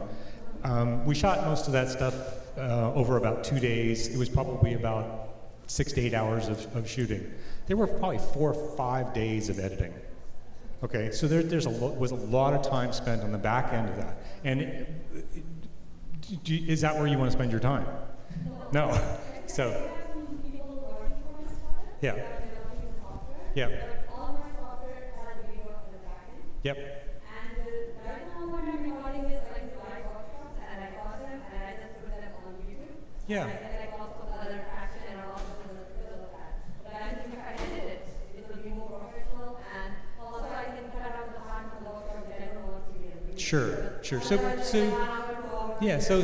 we shot most of that stuff over about 2 days. It was probably about 6 to 8 hours of shooting. There were probably 4 or 5 days of editing. Okay, so there was a lot of time spent on the back end of that. And is that where you want to spend your time? No. So, yeah. Yeah. Yep. And right now what I'm recording is like live workshops, and I got them and I just put them on YouTube. Yeah. And I also put other action and also put the fill of that. But I think if I edit it, it will be more professional, and also I can cut out the hard work from general to be a video. Sure. So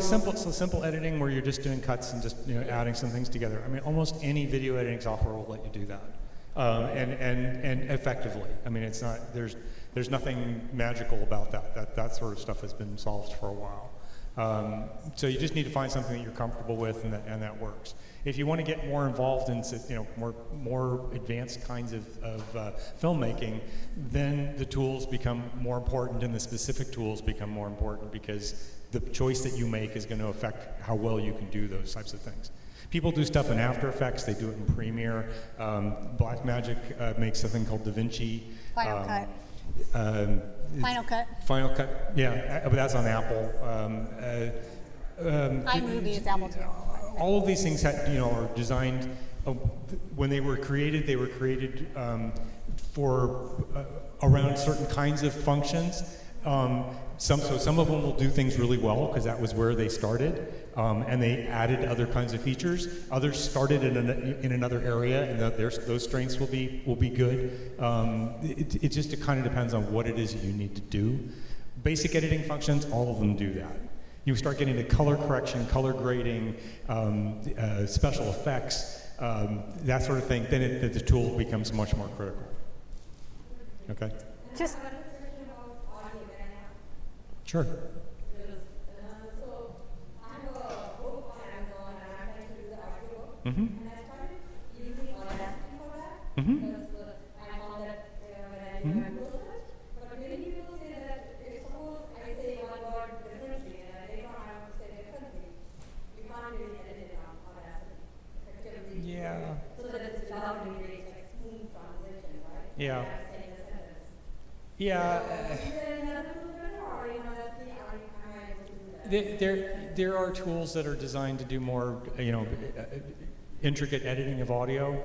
simple editing where you're just doing cuts and just adding some things together. I mean, almost any video editing software will let you do that, and effectively. I mean, it's not there's nothing magical about that. That sort of stuff has been solved for a while. So you just need to find something that you're comfortable with and that works. If you want to get more involved in more advanced kinds of filmmaking, then the tools become more important and the specific tools become more important, because the choice that you make is going to affect how well you can do those types of things. People do stuff in After Effects, they do it in Premiere. Blackmagic makes something called DaVinci. Final Cut. Final Cut. Final Cut, yeah, but that's on Apple. iMovie is Apple too. All of these things are designed. When they were created for around certain kinds of functions. Some of them will do things really well because that was where they started, and they added other kinds of features. Others started in another area, and those strengths will be good. It just kind of depends on what it is you need to do. Basic editing functions, all of them do that. You start getting to color correction, color grading, special effects, that sort of thing. Then the tool becomes much more critical. Okay. Just. Sure. Mm-hmm. Mm-hmm. But many people say that if suppose I say one word differently and they don't have to say differently, you can't really edit it on Audacity effectively. Yeah. So that it's loud and great, like smooth transition, right? Yeah. Saying the sentence. Yeah. Is there another tool better, or am I able to do that? There are tools that are designed to do more, intricate editing of audio.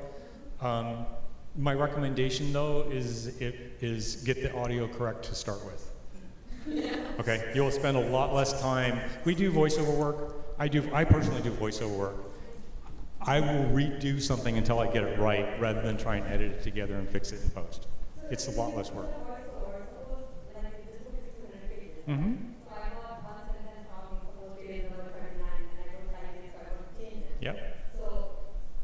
My recommendation, though, is get the audio correct to start with. Okay, you'll spend a lot less time. We do voiceover work. I personally do voiceover work. I will redo something until I get it right, rather than try and edit it together and fix it in post. It's a lot less work. Mm-hmm. Yep. So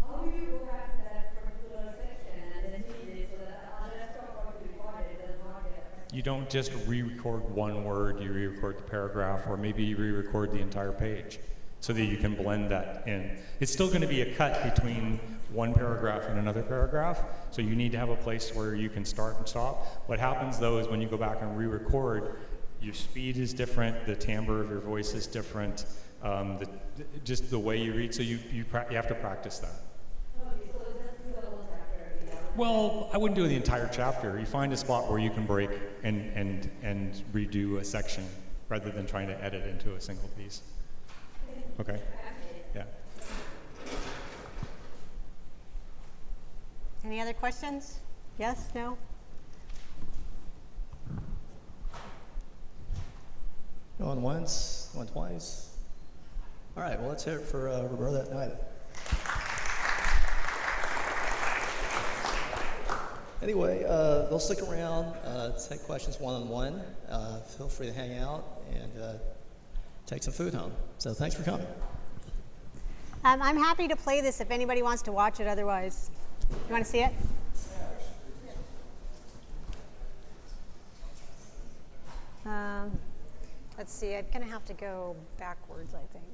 how do you go back to that particular section and then change it so that the rest of what you recorded does not get affected? You don't just re-record one word, you re-record the paragraph, or maybe you re-record the entire page so that you can blend that in. It's still going to be a cut between one paragraph and another paragraph, so you need to have a place where you can start and stop. What happens, though, is when you go back and re-record, your speed is different, the timbre of your voice is different, just the way you read, so you have to practice that. Well, I wouldn't do the entire chapter. You find a spot where you can break and redo a section rather than trying to edit into a single piece. Okay? Yeah. Any other questions? Yes? No? Going once, going twice. All right, well, let's hear it for Roberta Knight. Anyway, they'll stick around, take questions one-on-one. Feel free to hang out and take some food home. So thanks for coming. I'm happy to play this if anybody wants to watch it otherwise. You want to see it? Let's see, I'm going to have to go backwards, I think.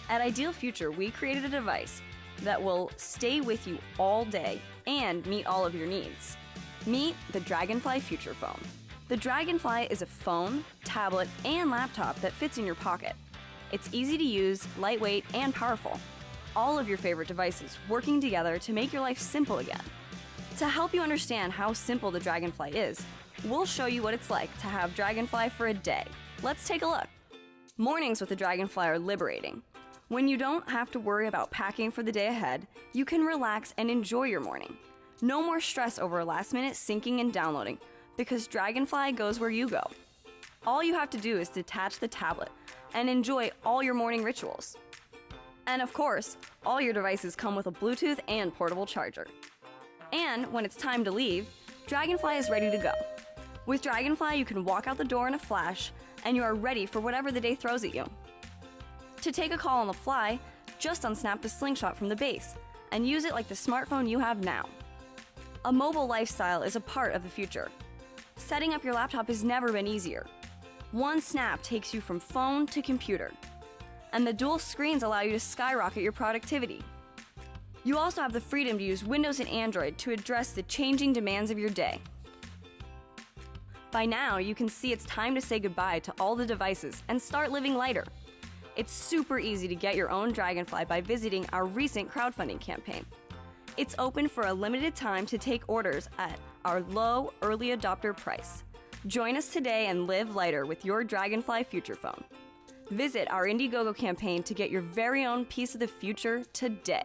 At Ideal Future, we created a device that will stay with you all day and meet all of your needs. Meet the Dragonfly Future Phone. The Dragonfly is a phone, tablet, and laptop that fits in your pocket. It's easy to use, lightweight, and powerful. All of your favorite devices working together to make your life simple again. To help you understand how simple the Dragonfly is, we'll show you what it's like to have Dragonfly for a day. Let's take a look. Mornings with the Dragonfly are liberating. When you don't have to worry about packing for the day ahead, you can relax and enjoy your morning. No more stress over last minute syncing and downloading, because Dragonfly goes where you go. All you have to do is detach the tablet and enjoy all your morning rituals. And of course, all your devices come with a Bluetooth and portable charger. And when it's time to leave, Dragonfly is ready to go. With Dragonfly, you can walk out the door in a flash, and you are ready for whatever the day throws at you. To take a call on the fly, just unsnap the slingshot from the base and use it like the smartphone you have now. A mobile lifestyle is a part of the future. Setting up your laptop has never been easier. One snap takes you from phone to computer, and the dual screens allow you to skyrocket your productivity. You also have the freedom to use Windows and Android to address the changing demands of your day. By now, you can see it's time to say goodbye to all the devices and start living lighter. It's super easy to get your own Dragonfly by visiting our recent crowdfunding campaign. It's open for a limited time to take orders at our low early adopter price. Join us today and live lighter with your Dragonfly Future Phone. Visit our Indiegogo campaign to get your very own piece of the future today.